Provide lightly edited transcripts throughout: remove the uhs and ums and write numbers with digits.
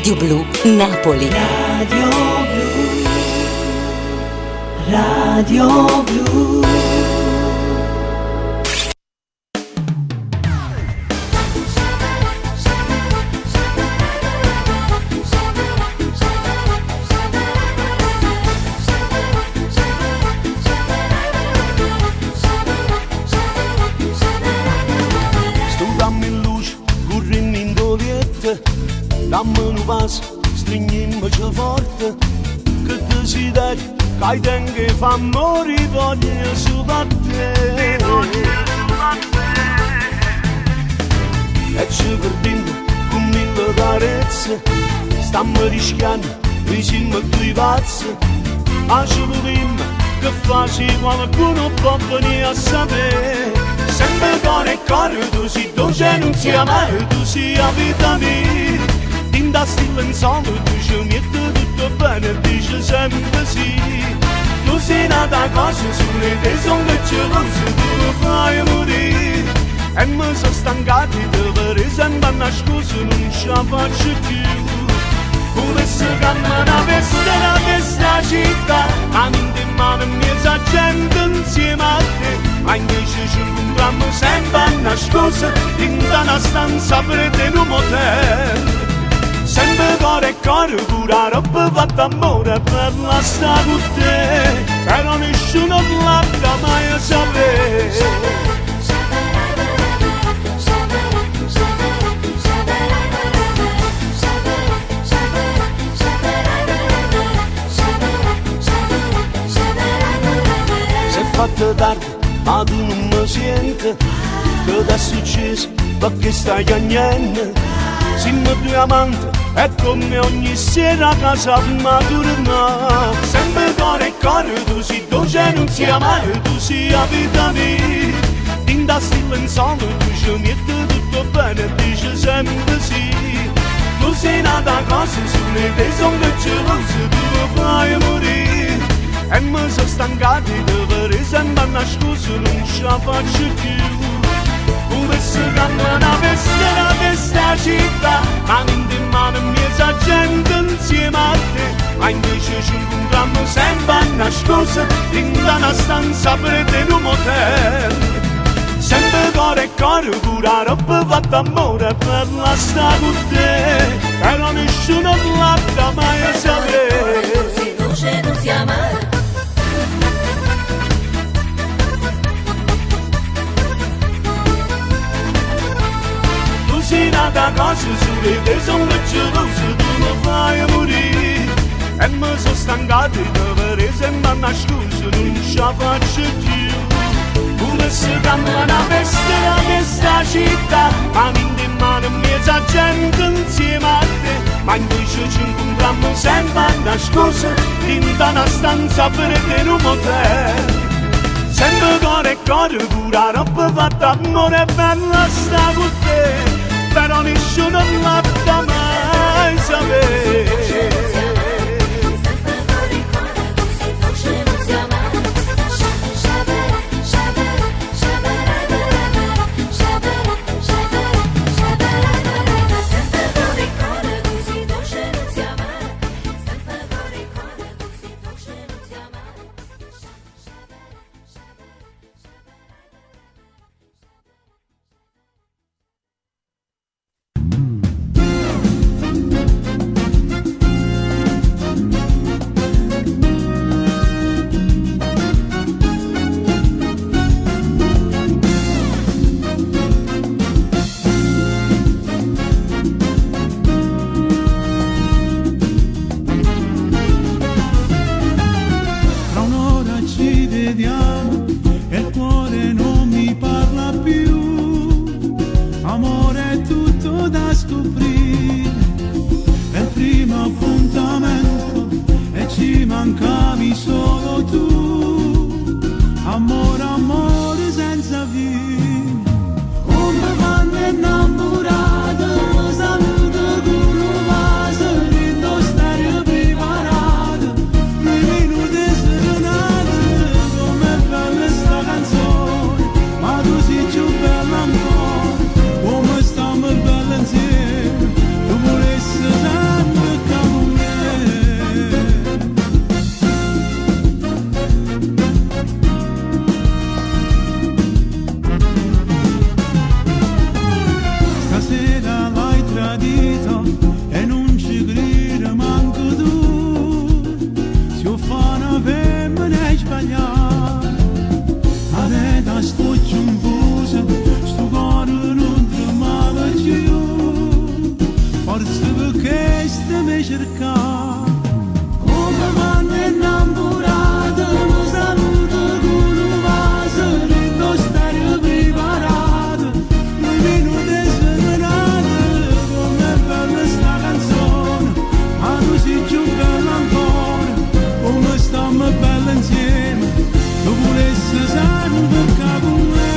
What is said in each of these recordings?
Radio Blu Napoli. Radio Blu, Radio Blu. Dammi un passo, stringiamo ciò forte, che desideri, che hai tempo che fa morire, voglio su da te. E ci perdiamo con mille carezze, stiamo rischiando, vicino a due pazzi, ma ci vogliamo che facci qualcuno può venire a sapere. Sempre cuore e cuore, tu sei dolce, non sei amare, tu sei la vita mia. Da stile in sonno tu ci metti tutto bene, dici sempre sì. Tu sei nata cosa sulle te sono che ci pensi, tu mi fai morire. E mi sono stancati di vedere sempre una scusa, non ce la faccio più. Volessi camminare per questa città, mano in mano mezza gente insieme a te. Ma invece ci incontriamo sempre una scusa, in una stanza fredda in un motel. Sempre cuore e cuore, pure la roba fatta amore per la sta con te. Però nessuno l'ha mai sapere. Si è fatto tardi, ma tu non mi senti. Che ti è successo, perché stai cagnando? Siamo due amanti e come ogni sera a casa ma torna. Sempre cuore e cuore, tu sei dolce, non sei amare, tu sei la vita mia. In da stile in sonno tu ci metti tutto bene, dici sempre sì. Tu sei nata cosa sulle te sono che ci pensi, tu mi fai morire. E mi sono stancati di vedere sempre una scusa, non ce la faccio più. Volessi camminare per questa città, mano in mano mezza gente insieme a te. Ma invece ci incontriamo sempre una scusa, in una stanza fredda in un motel. Sempre cuore e cuore, pure la roba fatta amore per la sta con te. Però nessuno l'ha mai sapere. Tu sei dolce, non sei amare. Sei nata cosa sulle te sono che ci pensi, tu mi fai morire. E mi sono stancati di vedere sempre una scusa, non ce la faccio più. Volessi camminare per questa città, mano in mano mezza gente insieme a te. Ma invece ci incontriamo sempre una scusa, in una stanza fredda in un motel. Sempre cuore e cuore, pure la roba fatta amore bella sta con te. Però nessuno l'ha mai sapere. Come sta bella insieme, tu volessi sempre cercare. Come vanno innamorate, lo saluto con un vaso, rindo stare preparato, noi minuti serenate, come è bella sta canzone, ma tu sei più bella ancora, come stiamo bella insieme, tu volessi sempre con me.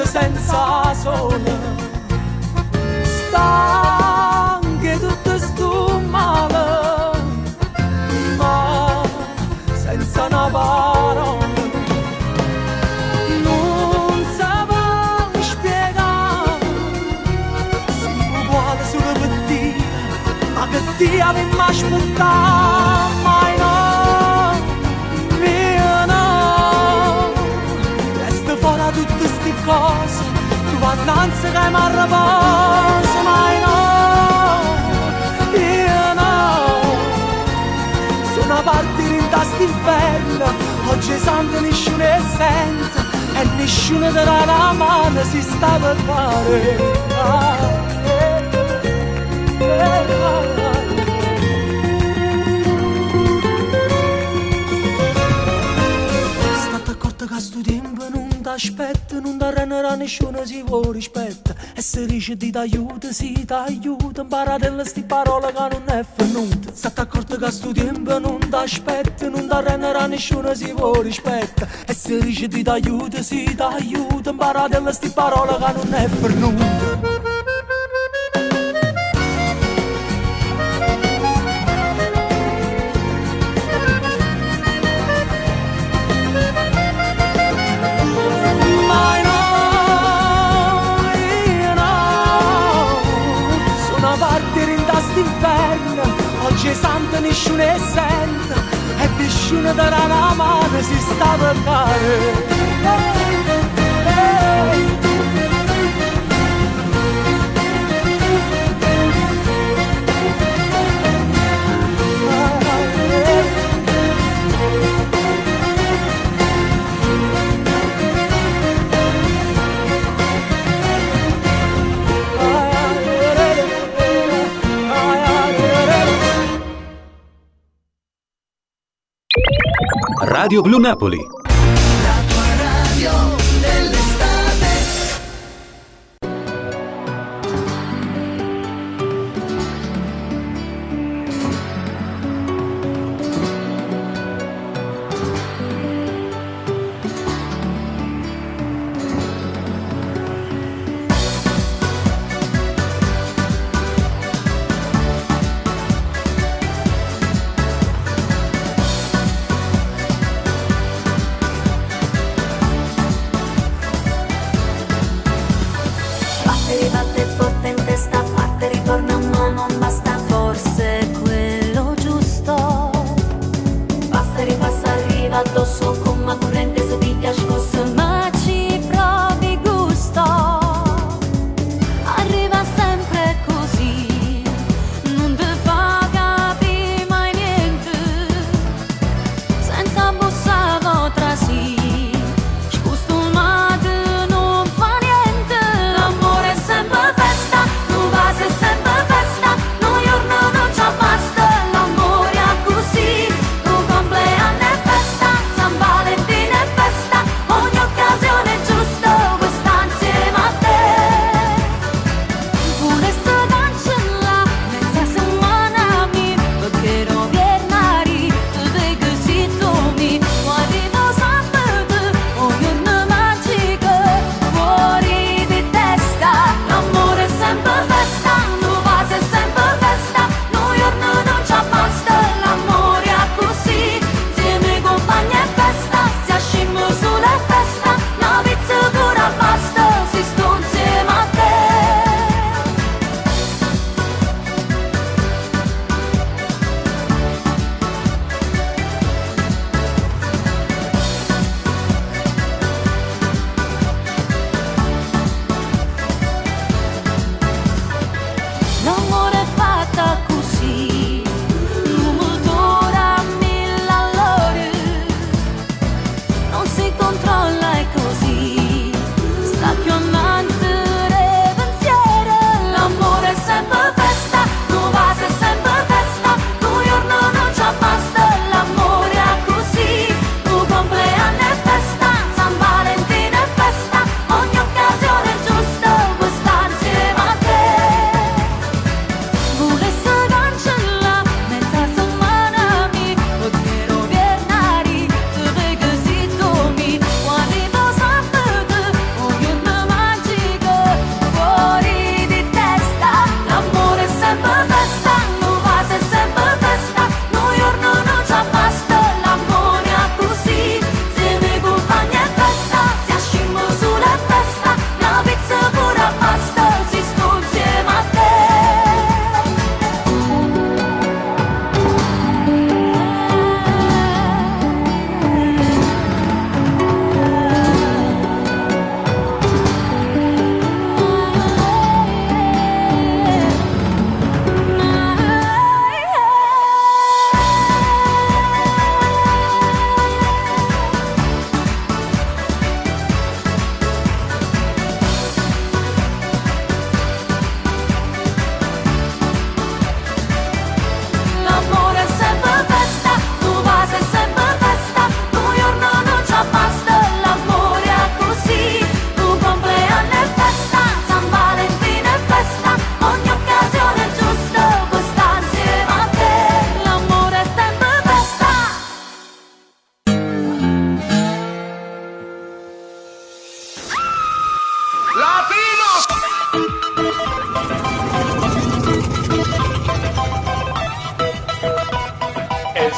Senza sole, stanche tutto sto male, ma senza una parola, non sapevo spiegare, siamo uguali solo per dire, ma che ti avevo aspettato, mai no, mio no, resta fuori tutte queste cose. Annanzi che mi arraposo, mai no, io no, sono partito in quest'inferno, oggi santo nessuno è senza, e nessuno darà la mano, si sta per fare. State accorto che sto tempo non t'aspetta, non ti renderà nessuno si vuole rispetta. E se dice ti aiuta, si ti aiuta, imparatela sti parole che non è venuta. State accorto che sto tempo non t'aspetta, non ti renderà nessuno si vuole rispetta. E se dice ti aiuta, si ti aiuta, imparatela sti parole che non è venuta. nessuno è sente, e nessuno darà la mano, si sta per fare. Radio Blu Napoli. Batte forte in testa, parte, ritorna ma non basta, forse è quello giusto. Passa e ripassa, arriva addosso come corrente, se ti piace scosso, ma ci provi gusto. Arriva sempre così, non ti fa capire mai niente, senza bussare tra sì.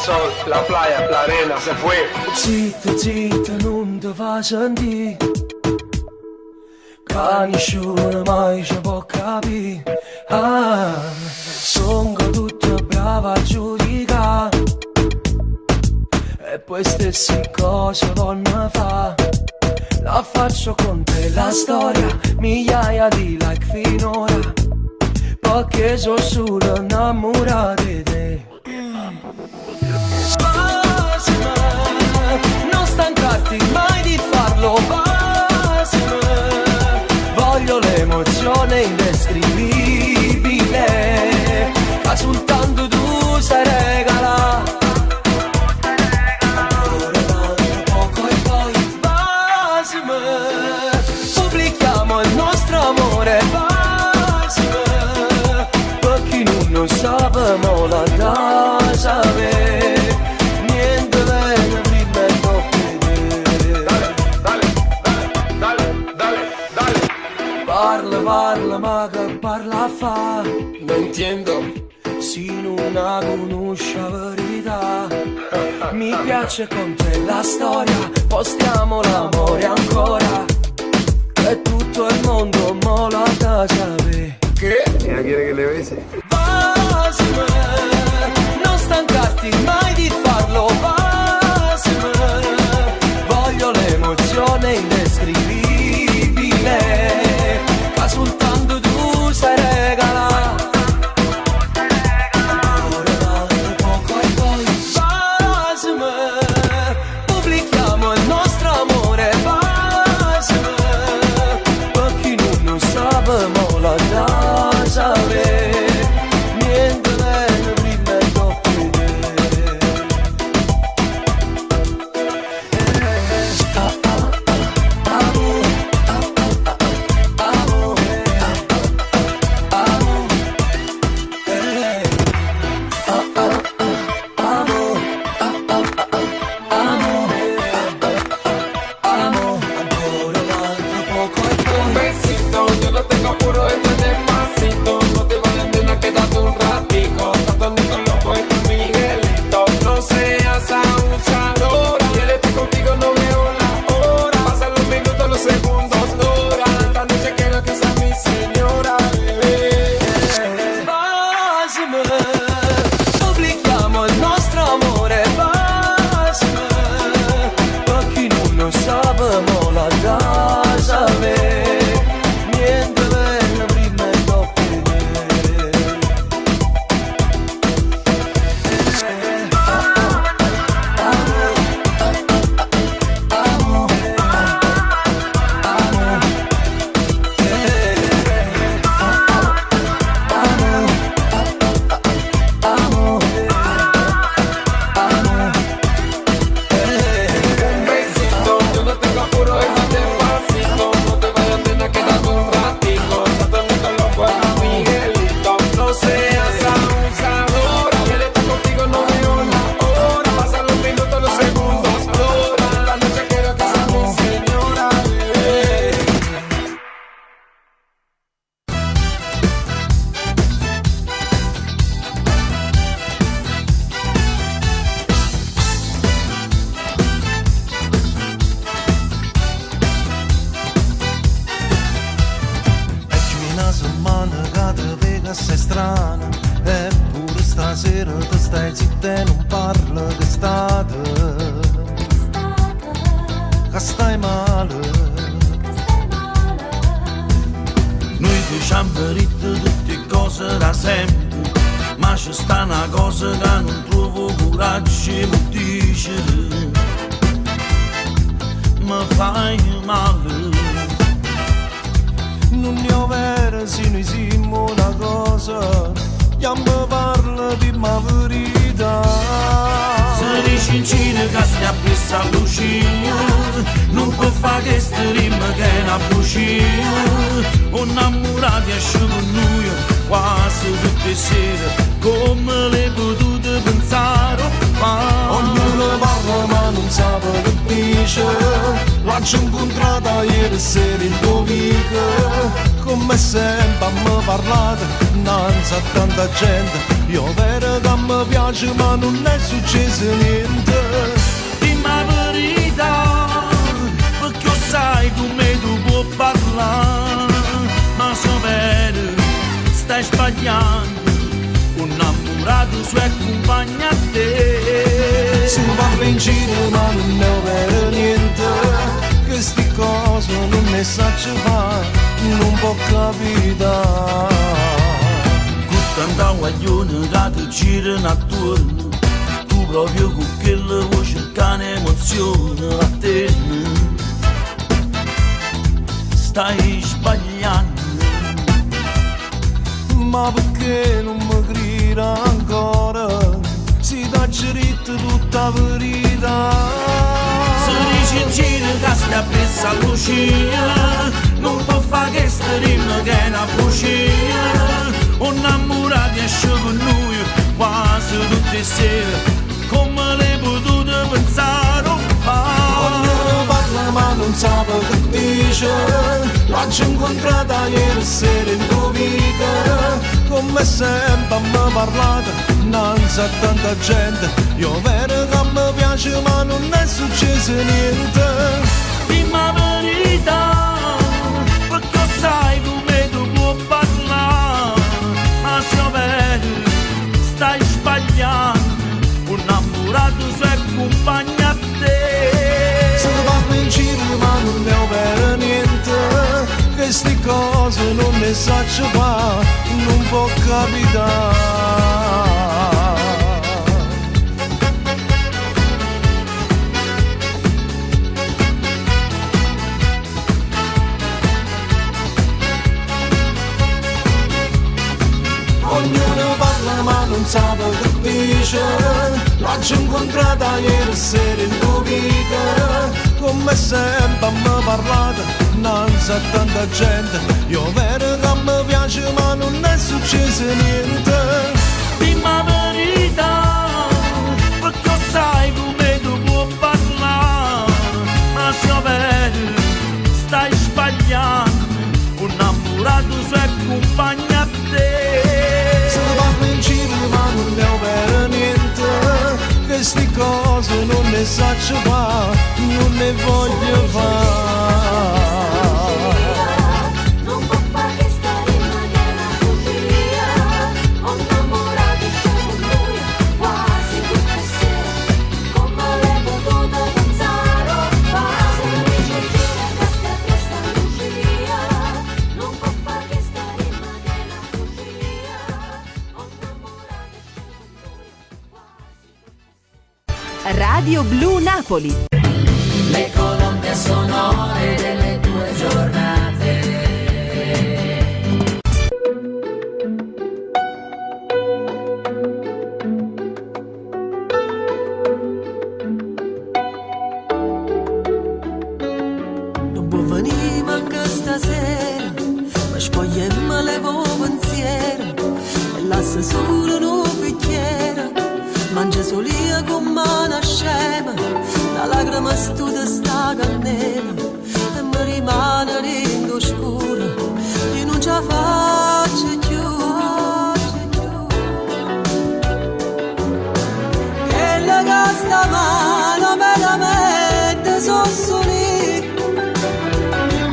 sol, la playa, la arena, se fue. Zitta, zitta, non ti fa sentire, che nessuno mai ci può capire. Ah, sono tutta brava a giudicare. queste stesse cose voglio fa. La faccio con te la storia, migliaia di like finora, perché sono solo innamorato di te. Basima, non stancarti mai di farlo, basima, voglio l'emozione indescrivibile, ma soltanto tu sai regalare. Pubblichiamo il nostro amore, per chi non sappiamo la casa, niente viene prima e dopo te. Dale. Parla, ma che parla fa? No entiendo. Si non la conosce la verità. Mi piace con te la storia, postiamo l'amore ancora, e tutto il mondo mo la sapere. ¿Qué? ¿Ya quiere que le bese? Basima, non stancarti mai di farlo, basima, voglio l'emozione indescrivibile, ma soltanto tu sai regalare. Pubblichiamo il nostro amore, basima, per chi non sappiamo la casa, niente viene prima e dopo te. Un besito, yo lo tengo puro, esto es despacito. No te vayas, nena, quédate un ratico. Tanto loco es tu Miguelito. No seas abusadora, quédate contigo, no veo la hora. Pasan los minutos, los segundos, hora. Esta noche quiero que seas mi señora, bebé. Basima, pubblichiamo il nostro amore, basima, per chi non sappiamo la casa, niente viene prima e dopo te. Un besito, yo lo tengo puro, esto es despacito. No te vayas, nena, quédate un ratico. Tanto loco es tu Miguelito. No seas abusadora, quédate contigo, no veo la hora. Pasan los minutos, los segundos, hora. Esta noche quiero que seas mi señora, bebé. È più una settimana che ti vedo sei strana, eppure stasera ti stai zitta e non parli che state, che stai male. Noi diciamo verità tutte cose da sempre, ma c'è sta una cosa che non trovo coraggio e mi dice, mi fai male. Non ne ho vera se noi siamo una cosa, io mi parlo di ma verità. Se dici in Cina che stai a pressa a lucina, non può fare che sta rima che è una bucina. Innamorati esce con noi quasi tutte le sere, come le potute pensare fa. Ognuno parla ma non sa che dice, l'ho incontrata ieri sera in Dovica, come sempre mi parlate innanzi a tanta gente. Io vero che mi piace ma non è successo niente. Dimmi la verità, perché sai come tu puoi parlare, ma so vero, stai sbagliando, un innamorato suo accompagna a te. Se parla in giro ma non ne opera niente, queste cose non ne sa ci fare, non può capitare. Con tanta guaglione che ti girano attorno, tu proprio con quella vuoi cercare emozione a te. Stai sbagliando. Ma perché non mi grida ancora? Si dà diritto tutta verità. Se dici in giro che stai appresso a Lucia, non può fare che sta rimma che è una bugia. Un innamorato esce con noi quasi tutte le sere, come le potute pensare un po'. Ognuno parla ma non sa che dice, l'ho incontrata ieri sera in tuo vita, come sempre mi parlata, non sa tanta gente, io vero che mi piace ma non è successo niente. Dimmi la verità, perché sai come tu puoi parlare, ma se vedi stai sbagliando, un innamorato si accompagna a te. Se parlo in giro ma non ne opera niente, queste cose non ne sa ci fare, non può capitare. Ognuno parla ma non sa che dice, l'ho incontrata ieri sera in tuo vita, come sempre mi parlata, non sa tanta gente, io vero che mi piace ma non è successo niente. Dimmi la verità, perché sai come tu puoi parlare, ma se vedi stai sbagliando, un innamorato si accompagna a te. Se parlo in giro ma non ne opera niente, queste cose non ne sa ci fare, non ne voglio fare. Non può fare che sta rima che è una bugia. Ho innamorato con lui quasi tutte le sere, come le potute pensare un po'. Se dice in giro che stai appresso a Lucia, non può fare che sta rima che è una bugia. Ho innamorato con lui quasi tutte le sere. Radio Blu Napoli. Le colonne sonore delle tue giornate. Non può venire manca stasera, ma spogliamo le pensiero e lascia solo un bicchiere. Mangia solia con mano scema, la lacrima studa sta cannella e mi rimane rindo scuro, io non ce la faccio più. Che la casta mano veramente sossoni,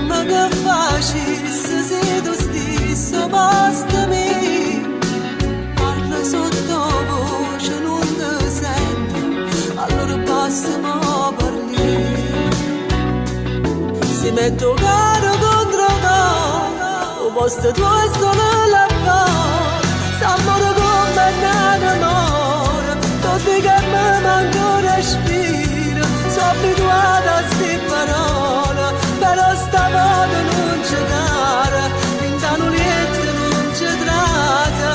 ma che facessi se tu stesso bastami. Parla sottovoce, non ti senti, allora basta ma parli. Si metto caro contro caro, o posto tuo è solo la voce, s'amore come un amore, tutti che mi manco respiro, sono abituata a sti parole, però stavolta non c'è cara, pintano liette non c'è trasa,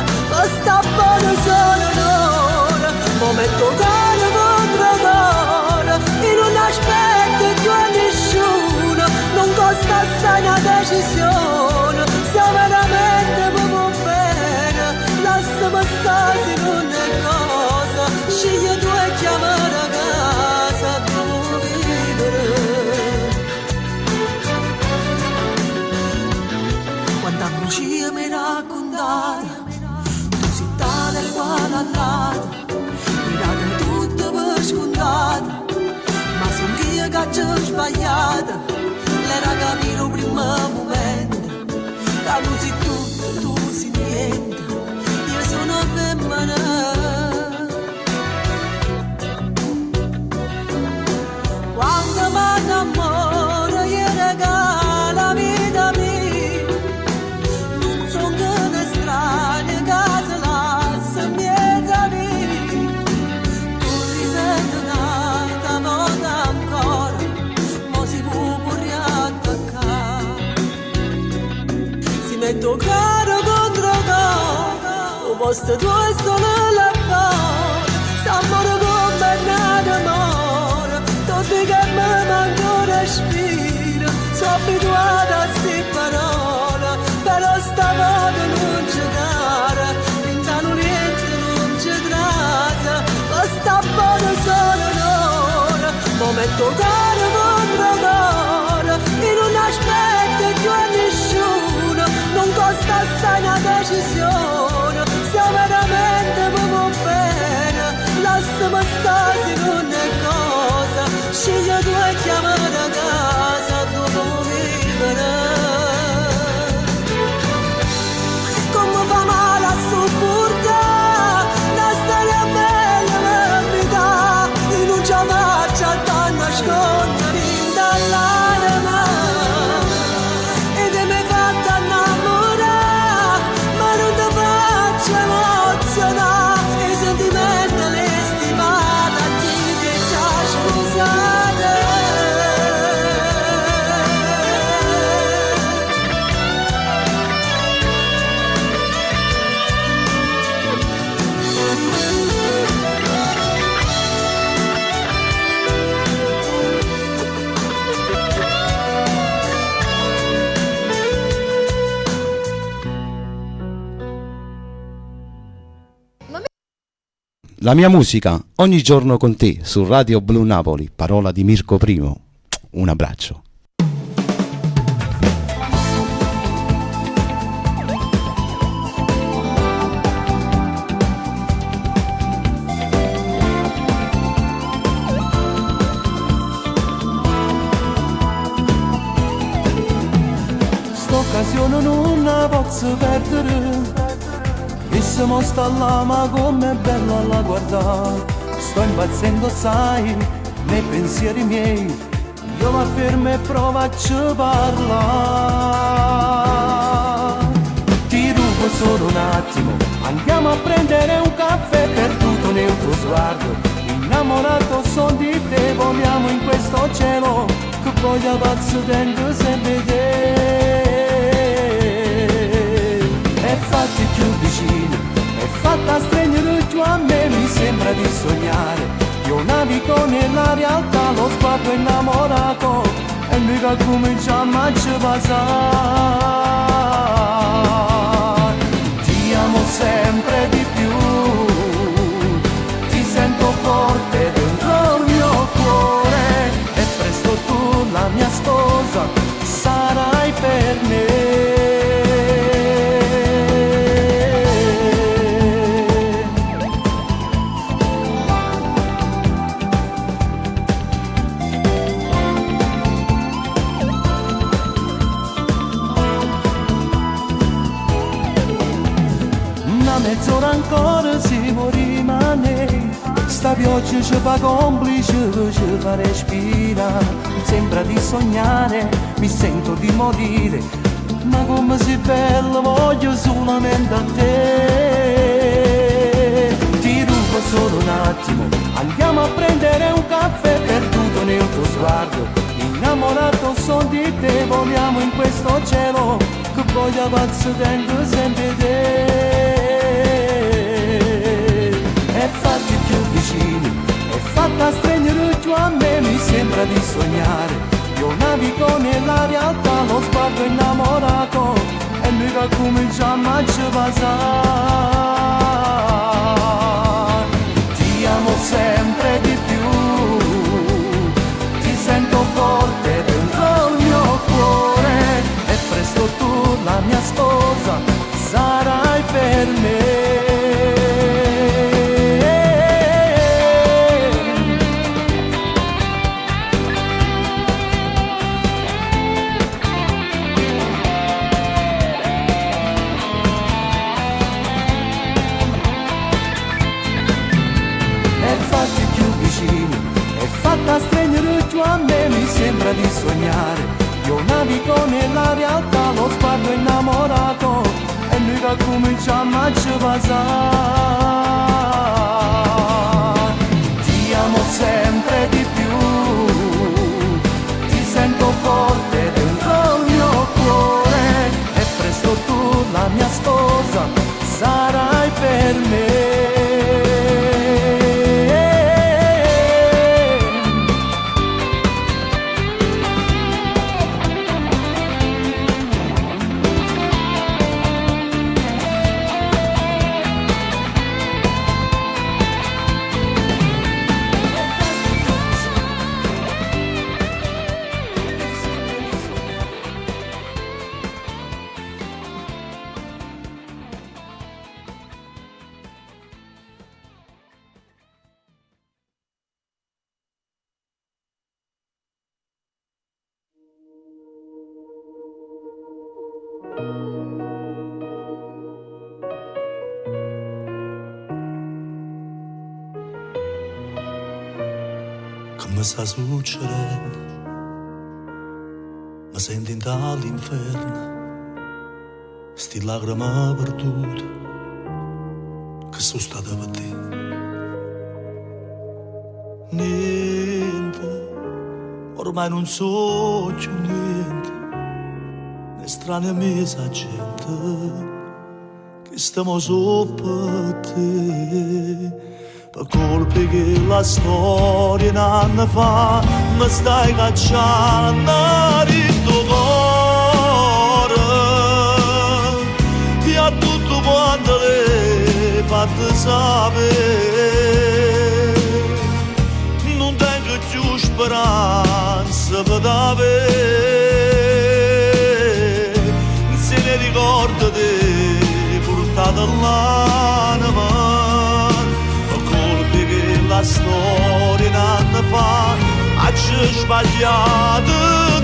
sta buono solo un'ora, momento caro contro caro, in un aspetto più a nessuno, non costa assai una decisione, se veramente mi può bene, lasciami stare se non è cosa, scegli tu e chiamare a casa, devo vivere. Quando a Lucia mi raccontata, tu sei tale e quale all'altra, mi date tutto per scontata, ma son io che ci ho sbagliata, l'era capito prima momento, che non sei tutto, tu sei niente, io sono femmina. momento caro contro caro, o posto tuo è solo la paura, stiamo condannati amore, tutti che mi manco respiro, sono abituata a sti parole, però stavolta non c'è cara, intanto niente non c'è traccia, questa buona sono un'ora, momento caro contro caro, in un aspetto più a nessuno, non costa assai una decisione, se veramente mi va bene, lasciami stare con una cosa, scegli tu e chiamami da casa, dopo vivere. Come fa male a sopportare, la storia bella l'abità, e non ci faccia tanto nascondere dall'anima, e te mi fatta innamorare, ma non ti faccio emozionare, i sentimenti le stimate a chi ti già scusate. La mia musica ogni giorno con te su Radio Blu Napoli, parola di Mirko Primo. Un abbraccio. St'occasione non la posso perdere, e se mo sta là ma com'è bella la guardare, sto impazzendo sai nei pensieri miei, io mi fermo e provo a ci parlare. Ti rubo solo un attimo, andiamo a prendere un caffè, perduto nel tuo sguardo, innamorato son di te, voliamo in questo cielo che voglia pazzo dentro sempre te. E fatti più vicino, è fatta stringere giù a me, mi sembra di sognare, io navigo nella realtà, lo sguardo innamorato, e noi che cominciamo a ci passare. Ti amo sempre di più, ti sento forte dentro il mio cuore, e presto tu la mia sposa sarai per me. Mezz'ora ancora si può rimanere, sta pioggia ci fa complice, ci fa respirare, sembra di sognare, mi sento di morire, ma come sei bello voglio solamente a te. Ti rubo solo un attimo, andiamo a prendere un caffè, perduto nel tuo sguardo, innamorato son di te, voliamo in questo cielo che voglia pazzo dentro sempre te. E fatti più vicini, è fatta stringere giù a me, mi sembra di sognare, io navigo nella realtà, lo sguardo innamorato, e noi che cominciamo a ci passare. Ti amo sempre di più, ti sento forte dentro il mio cuore, e presto tu la mia sposa sarai per me. Fatta stringere giù a me, mi sembra di sognare, io navigo nella realtà, lo sguardo innamorato, e noi che cominciamo a ci passare. Ti amo sempre di più, ti sento forte dentro il mio cuore, e presto tu che mi sta succedendo, mi sento in dall'inferno, sti lacrime perdute che sono state per te. Niente, ormai non so più niente, né strane mesa gente, che stiamo sopra te, per colpe che la storia un anno fa mi stai cacciando in tuo cuore, e a tutto quanto le fatte sapere, non tengo più speranza per avere, se ne ricorda te portata all'anima, per colpe che la storia un anno fa ha sbagliato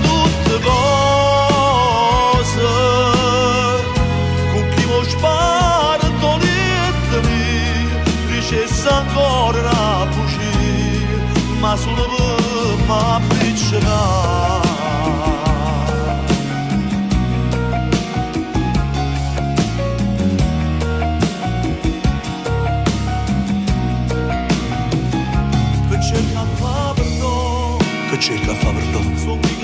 tutte cose, con chi mi spara toglietemi, ricessa ancora una bugia, ma solo per m'appiccicare. Che cerca a fa perdono, sono chi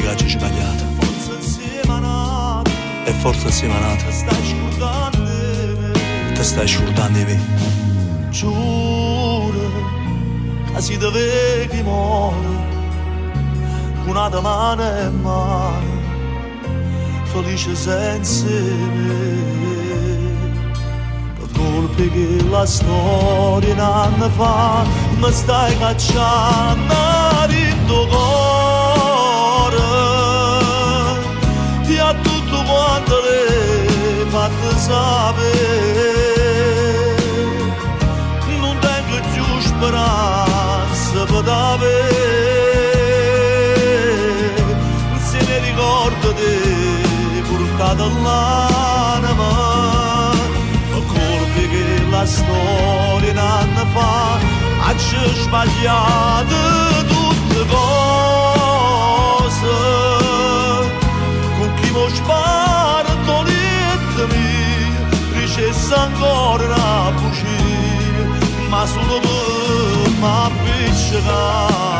che ci sbagliato, forse insieme nati, e forse insieme nati, ti stai scordando di me, giuro che si deve che muore, con una mano in mano, felice senza me. Colpe che la storia un anno fa mi stai cacciando in tuo cuore, e a tutto quanto le fatte sapere, non tengo più speranza per avere, se ne ricorda te portata all'anima, che la storia un anno fa ha sbagliato tutte cose, con chi mi spara toglietemi, ricessa ancora una bugia, ma solo per m'appiccicare.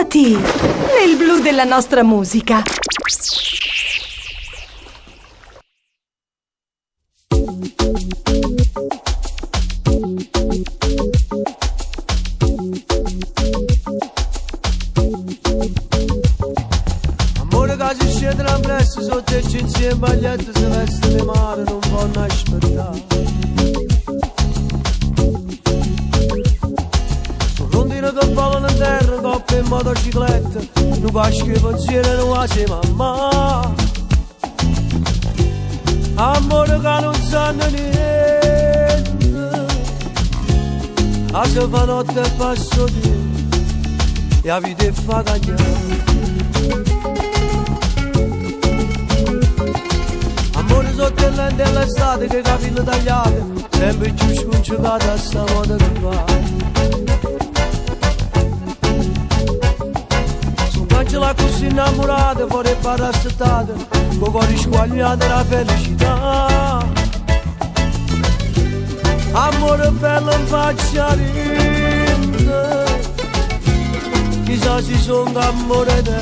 Nel blu della nostra musica. Amore che ci scende l'ambressa sotto il insieme agli altri se veste le mani non vanno aspettare. Che volano in terra, coppe in motocicletta, non pasci che pensiero non va se mamma. Amore che non sanno niente, a se fa notte e passo di e la vita è fa cagnare. Amore sotto il lente dell'estate che capelli tagliati, sempre più scongiugata a sta moda che va. La così innamorata, fuori parassitata, con cuore squagliato la felicità. Amore bello in faccia rinda, chissà si sono amore te,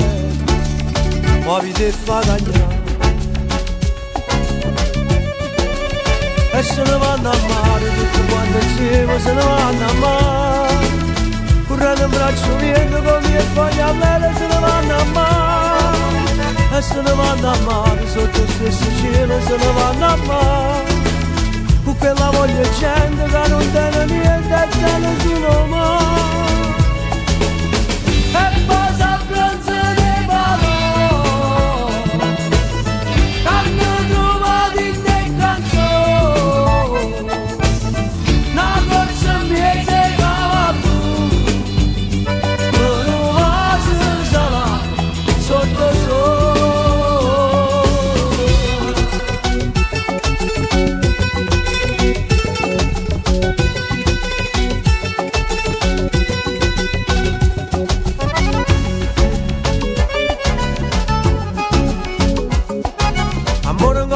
ma vi te fa cagnare. e se ne vanno a mare, tutti quanti insieme se ne vanno a mare, correndo in braccio viendo come e poi a bere se ne vanno a mare, e se ne vanno a mare, sotto lo stesso cielo se ne vanno a mare, con quella voglia di gente che non tiene niente e tiene solo mare. E poi s'abbronza di valore, hanno trovato in te canzoni, una corsa in piede cavallo, per un vaso sarà sotto sole.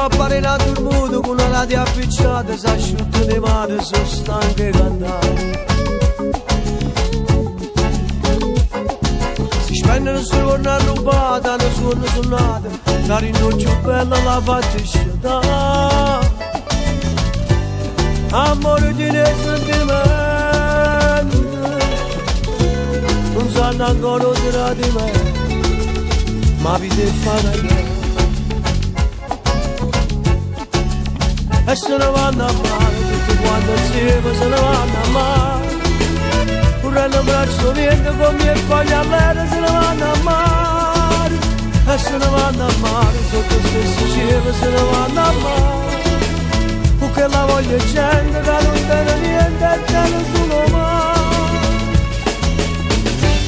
Appare turmuto con una lati appicciata, si asciutta le mani, sono stanche cantare. Si spendono sul corno arrubata, le suono suonate, la rinnoccio bella la faccia sciata. Amore di nei sentimenti, non sanno ancora tra di me, ma vi devo fare me. E se ne vanno a mare, tutti quanti insieme se ne vanno a mare, correndo in braccio niente come e foglie all'era se ne vanno a mare, e se ne vanno a mare, sotto lo stesso cielo se ne vanno a mare, con quella voglia di gente che non tiene niente e tiene solo mare.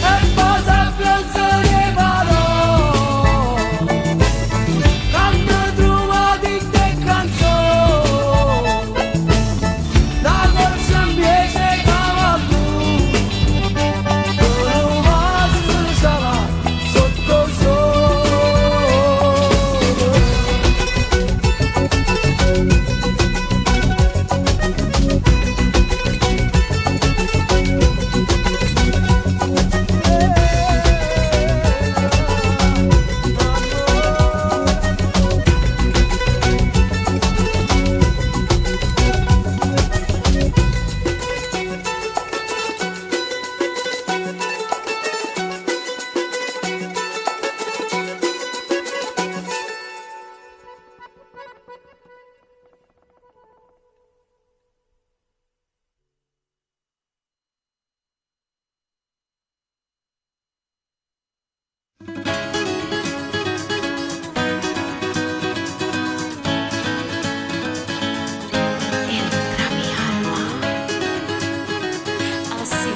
E poi s'abbronza di parole, hanno trovato in te canzoni, una corsa in piede cavallo, per un vaso sarà sotto il sole. Entra mi alma, así.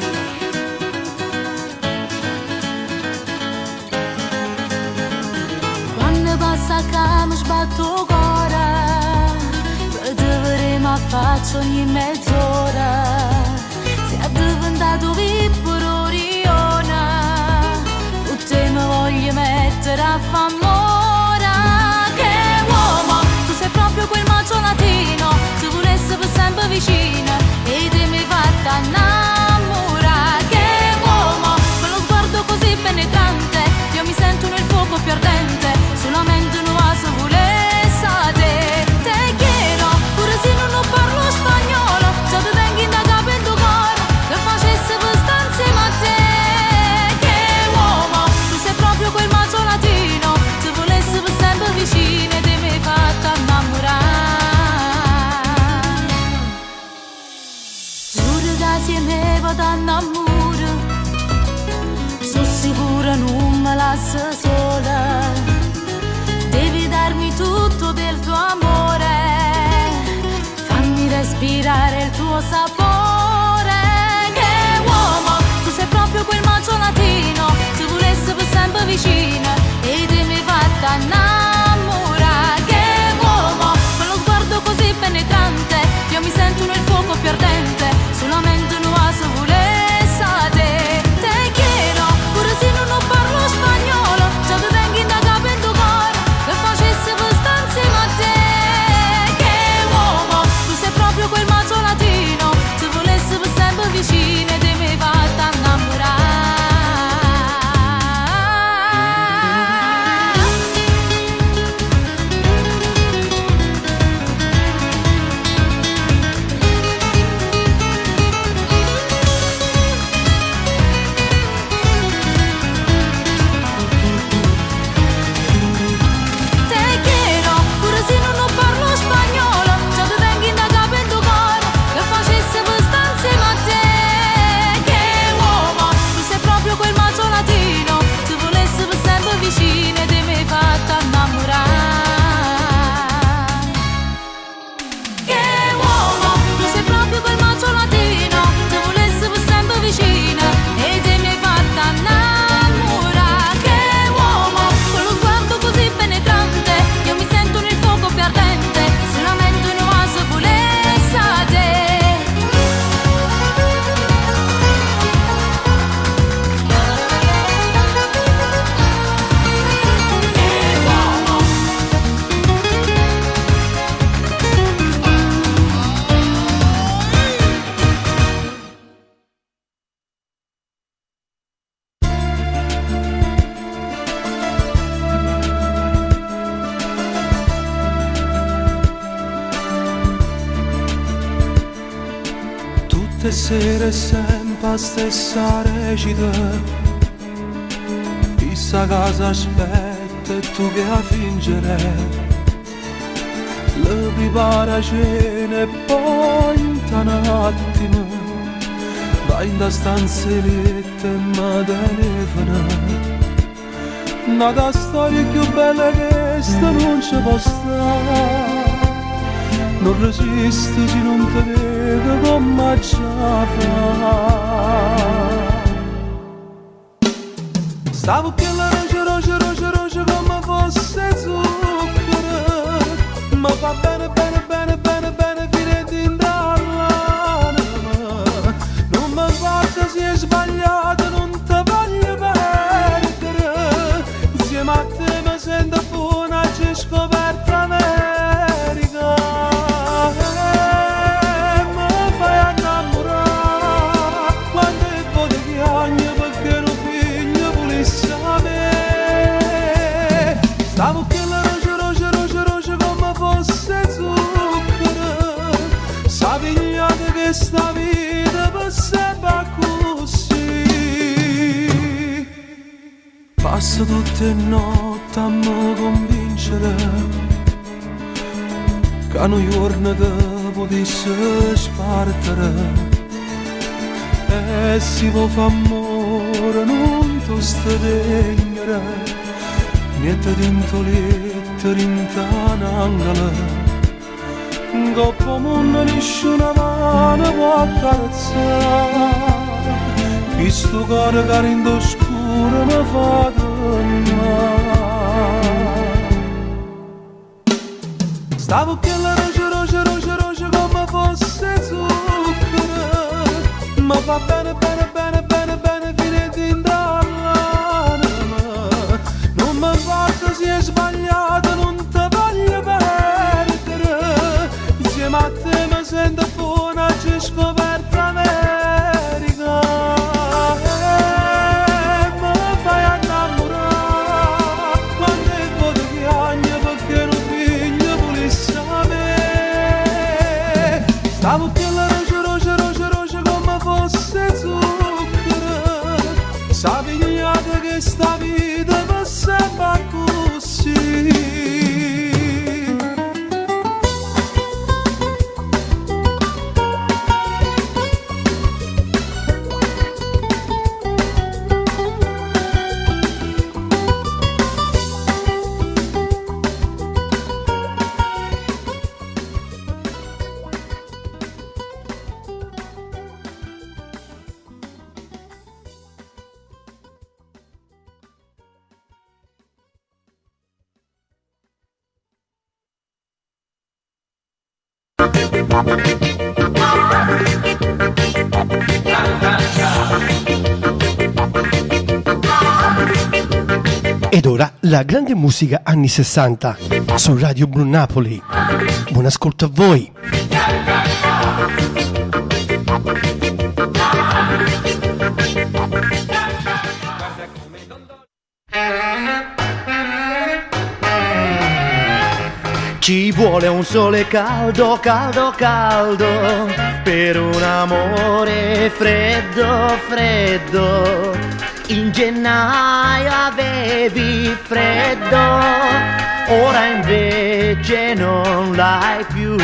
Quando passa che mi sbatto il cuore, per vedere ma faccio ogni mezz'ora, sei diventato libero riona, tutte mi voglio mettere a fam'ora. Che uomo, tu sei proprio quel macio latino, ti volessi per sempre vicino e te mi fatta innamorare. Che uomo, quello sguardo così penetrante, io mi sento nel fuoco più ardente, solamente non va se volesse a te. Te quiero, pure se non parlo spagnolo, già ti tengo in da capo in tuo cuore, che facesse per stare insieme a te. Che uomo, tu sei proprio quel macio latino, ti volessi per sempre vicino e te mi fatta innamorare. Giuro che se ne vado a innamorare, sono sicura non me lascia sola, devi darmi tutto del tuo amore, fammi respirare il tuo sapore. Che uomo, tu sei proprio quel macio latino, ti volessi per sempre vicino e te mi fatta innamorare. Che uomo, quello sguardo così penetrante, io mi sento nel fuoco più ardente, solamente non va se volesse a te. Te quiero, pure se non parlo spagnolo, già ti tengo in da capo in tuo cuore, che facesse per stare insieme a te. Che uomo, tu sei proprio quel macio latino, ti volessi per sempre vicino e te mi fatta innamorare. Tutte sere sempre la stessa recita, chissà casa aspetta e tu che a fingere. Le prepara cena e poi in un attimo vai in da stanzetta e mi telefona. Una storia più bella che questa non ci può stare. Non resisto se non ti vedo come già fa. Stavo che la roce come fosse zucchero. Ma fa bene fine di dall'anima. Non mi importa se è sbagliato, non ti voglio perdere. Insieme a te mi sento buona, c'è scoperta America. Mi fai innamorare quando è poco che agno perché non figlio volesse a me. Stavo che la roce come fosse zucchero. Sapigliate che sta vita per sempre così. Passo tutte le notti a me convincere che un giorno te potesse spartere. E si può fare amore non ti stegnere. Niente di intoletta rintanangala. Coppo mondo nessuna mano può accarezzare. Questo cuore che in d'oscuro mi fa tremare. Stavo che la roce come fosse zucchero. Ma fa bene fine di dall'anima. Non mi importa se è sbagliato, non ti voglio perdere. Insieme a te mi sento buona, c'è scoperta America. Mi fai innamorare quando è poco che agno perché non figlio volesse a me. Stavo che la roce come fosse zucchero. Sapigliate che sta vita per sempre così. Ed ora la grande musica anni 60 su Radio Blu Napoli. Buon ascolto a voi. Ci vuole un sole caldo, caldo, caldo, per un amore freddo, freddo. In gennaio avevi freddo, ora invece non l'hai più.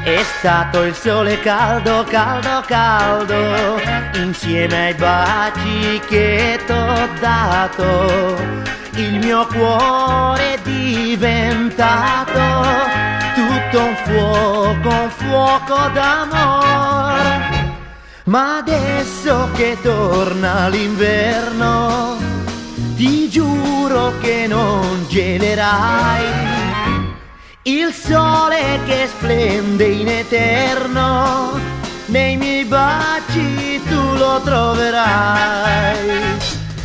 È stato il sole caldo, caldo, caldo, insieme ai baci che t'ho dato. Il mio cuore è diventato tutto un fuoco d'amore. Ma adesso che torna l'inverno, ti giuro che non gelerai. Il sole che splende in eterno, nei miei baci tu lo troverai.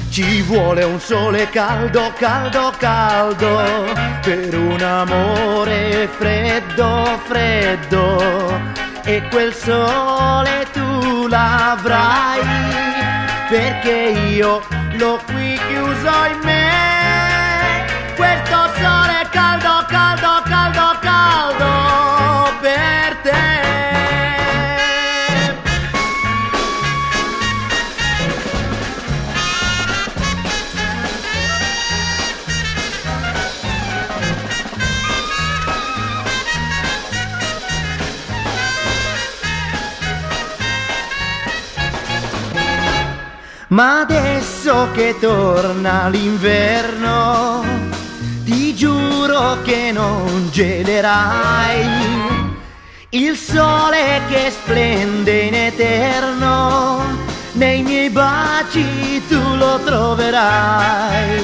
Ci vuole un sole caldo, caldo, caldo, per un amore freddo, freddo. E quel sole tu l'avrai, perché io l'ho qui chiuso in me. Questo sole caldo, caldo, caldo, caldo per te. Ma adesso che torna l'inverno, ti giuro che non gelerai. Il sole che splende in eterno, nei miei baci tu lo troverai.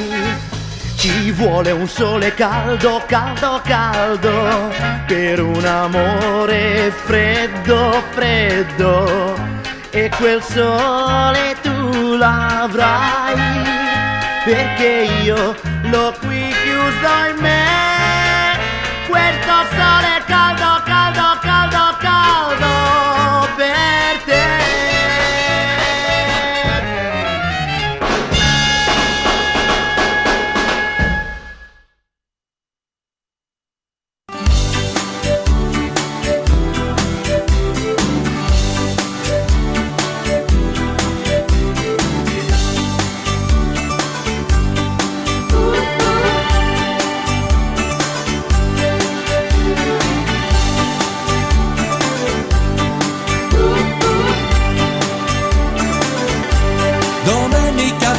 Ci vuole un sole caldo, caldo, caldo, per un amore freddo, freddo. E quel sole tu l'avrai, perché io l'ho qui chiuso in me. Questo sole caldo, caldo, caldo, caldo per te.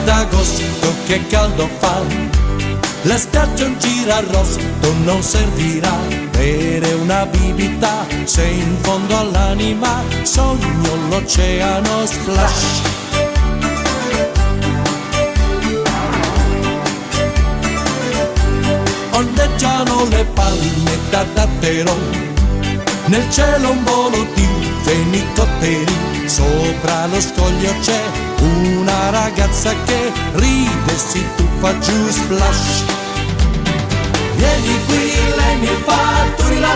D'agosto che caldo fa, la spiaggia un girarrosto non servirà, bere una bibita se in fondo all'anima sogno l'oceano splash. Ondeggiano le palme da davvero, nel cielo un volo di fenicotteri, sopra lo scoglio c'è una ragazza che ride e si tuffa giù splash. Vieni qui, lei mi fa turila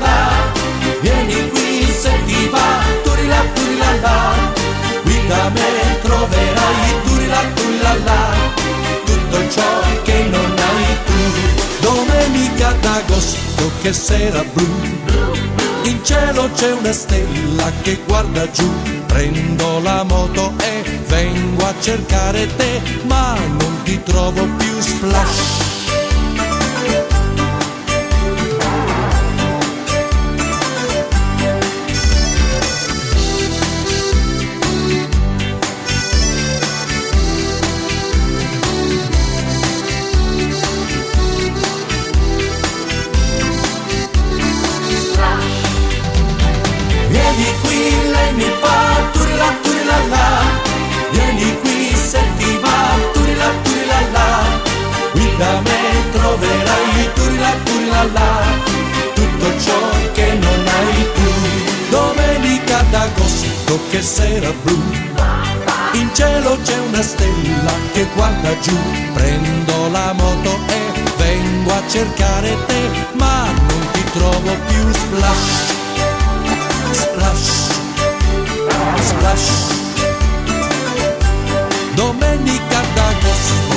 la, vieni qui se ti va turila la, qui da me troverai turila la, tutto ciò che non hai tu. Domenica d'agosto che sera blu, in cielo c'è una stella che guarda giù, prendo la moto e vengo a cercare te, ma non ti trovo più splash. Vieni qui, lei mi fa turila la, vieni qui se ti va turila la, qui da me troverai turila la, tutto ciò che non hai tu. Domenica d'agosto che sera blu, in cielo c'è una stella che guarda giù, prendo la moto e vengo a cercare te, ma non ti trovo più splash. Splash, splash, domenica d'agosto.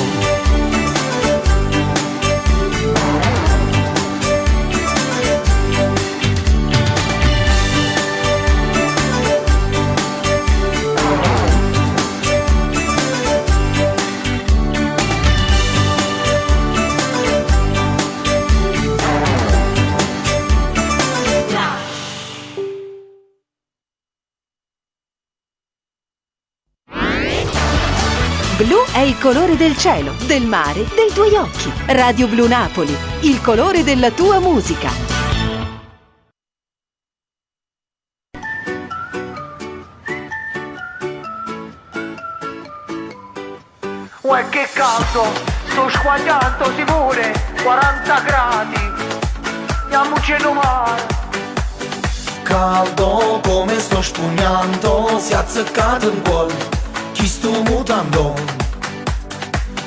Blu è il colore del cielo, del mare, dei tuoi occhi. Radio Blu Napoli, il colore della tua musica. Uè che caldo, sto squagliando Simone, 40 gradi, andiamoci domani. Caldo come sto spugnando, si è azzeccato in cuore. Chi sto mutando?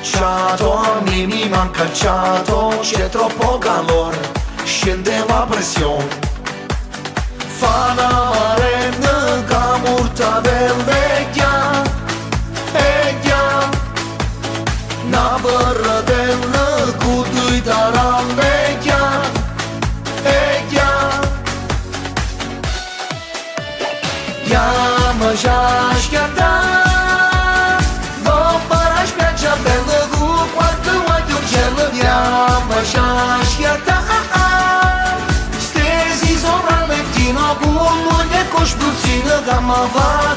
Ciato, a me mi manca il ciato, c'è troppo calore, scende la pressione. Fa una marenda che morta del vecchia, una barra del cudo dalla vecchia, chiama già schiattata. Stesi sopra il lettino con moglie e con spruzzino, gamma va,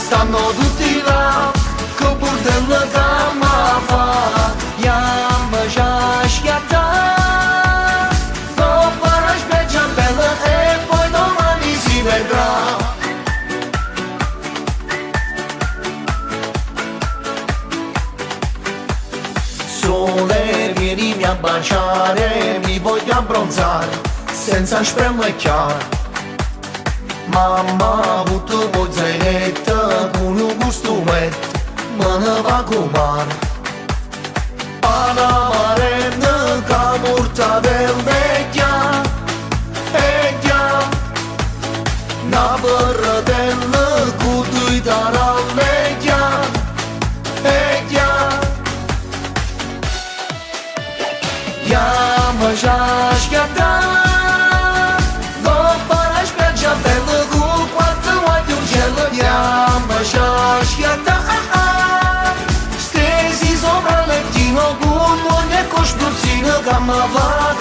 stanno tutti là, che bordello che mi fa, yamma già schiatta, dopo la spiaggia bella e poi domani si vedrà. Sole, vienimi a baciare, mi voglio abbronzare, senza spremecchiare. Mamma ha avuto un zainetto con un costumetto, me ne va con mare. Pana marenne che morta del vecchia, vecchia, una berretella con due taralleggia, vecchia. Yamma già schiatta, dopo la spiaggia bella con quattro guagli uccelli. Yamma già schiatta, stesi sopra il lettino con ogni costruzione. Che mi va,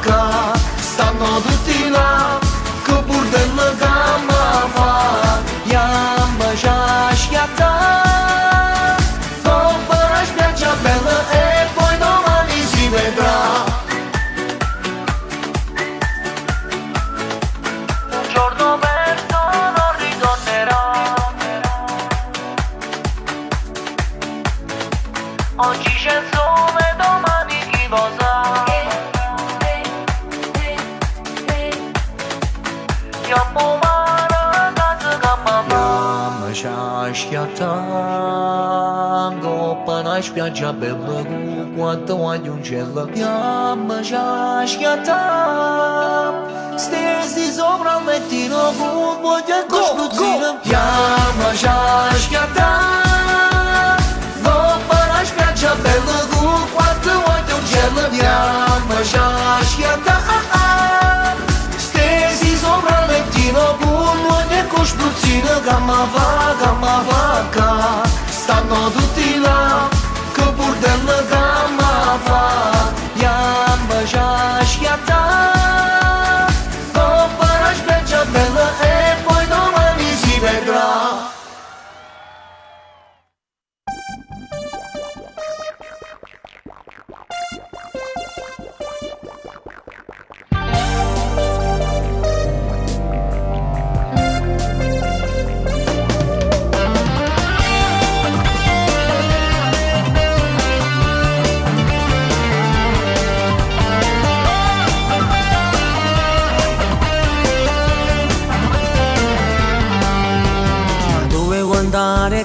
che stanno tutti là, che bordello che mi fa. Yamma già schiatta, dopo la spiaggia bella e poi domani si vedrà. Un giorno perso non ritornerà, oggi c'è il sole, domani chi lo sa. Yamma mare, casa che mi fa. Yamma già schiatta, dopo la spiaggia bella con quanto voglio un cielo. Yamma già schiatta, stesi sopra il lettino con voglia e costruzione. Yamma già schiatta, dopo la spiaggia bella con quanto voglio un cielo. Yamma già schiatta, stesi sopra il lettino con ogni costruzione. Che mi va, che stanno tutti là, che bordello che mi fa. Yamma già schiatta, dopo la spiaggia bella e poi domani si vedrà.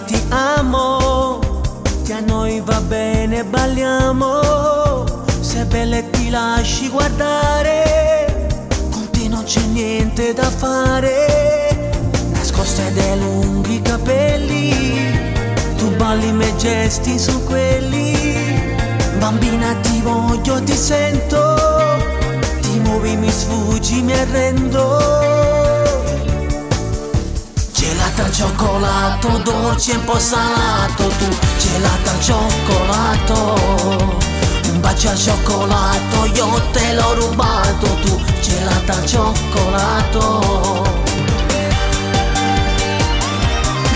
Ti amo, che a noi va bene, balliamo. Se belle ti lasci guardare, con te non c'è niente da fare. Nascoste dai lunghi capelli, tu balli i miei gesti su quelli. Bambina ti voglio, ti sento, ti muovi, mi sfuggi, mi arrendo. Gelata al cioccolato, dolce e un po' salato, tu gelata al cioccolato, un bacio al cioccolato, io te l'ho rubato, tu gelata al cioccolato.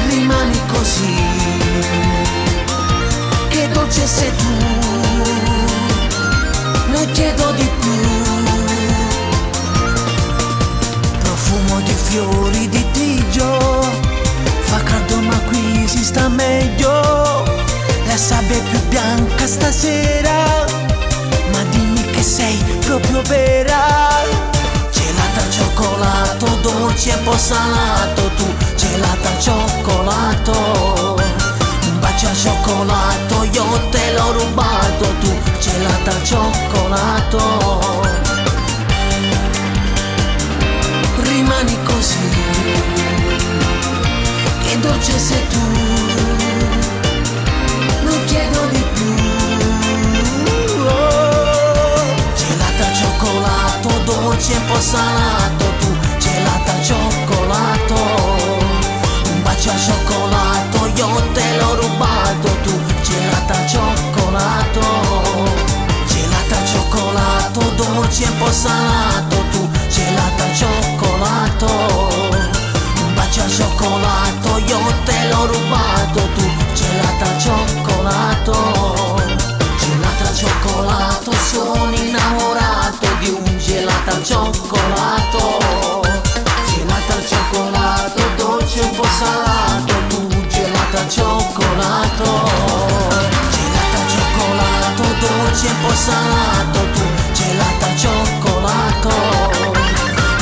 Rimani così, che dolce sei tu, non chiedo di più. Profumo di fiori di tigio, fa caldo ma qui si sta meglio. La sabbia è più bianca stasera, ma dimmi che sei proprio vera. Gelata al cioccolato, dolce e un po' salato, tu gelata al cioccolato, un bacio al cioccolato, io te l'ho rubato, tu gelata al cioccolato. Rimani così, che dolce sei tu, non chiedo di più. Gelata al cioccolato, dolce e un po' salato, tu gelata al cioccolato, un bacio al cioccolato, io te l'ho rubato, tu gelata al cioccolato. Gelata al cioccolato, dolce e un po' salato, tu gelata al cioccolato, un bacio al cioccolato, io te sono innamorato di un gelato al cioccolato. Gelato al cioccolato, dolce un po' salato, tu gelato al cioccolato. Gelato al cioccolato, dolce un po' salato, tu gelato al cioccolato.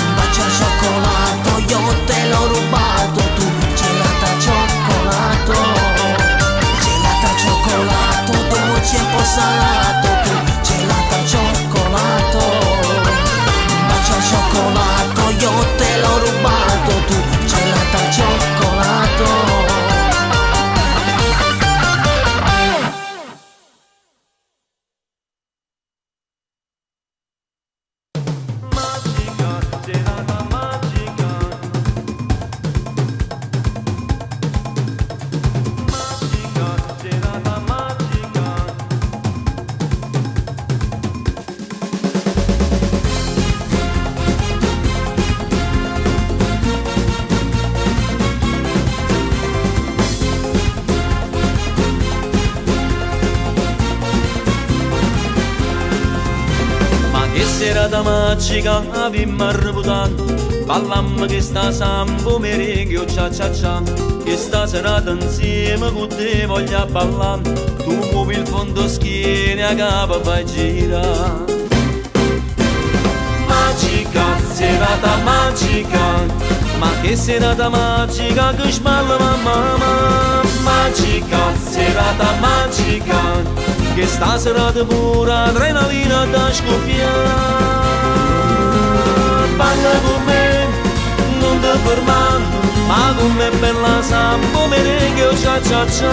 Un bacio al cioccolato, io te l'ho rubato, tu gelato al cioccolato. Gelato al cioccolato, dolce un po' salato, tu gelato al cioccolato. Un bacio al cioccolato, io te l'ho rubato, tu gelato al cioccolato. Serata magica avemmo reputato, ballammo che sta sambo merengue cia cia cia. Che sta serata insieme con te voglio ballare, tu muovi il fondo schiena a capo fai girare. Magica, serata magica, ma che serata magica che sballa mamma. Magica, serata magica, che sta serata pura adrenalina da scoppiare. Balla con me, non ti fermare, ma con me bella sambo merengue cia cia cia.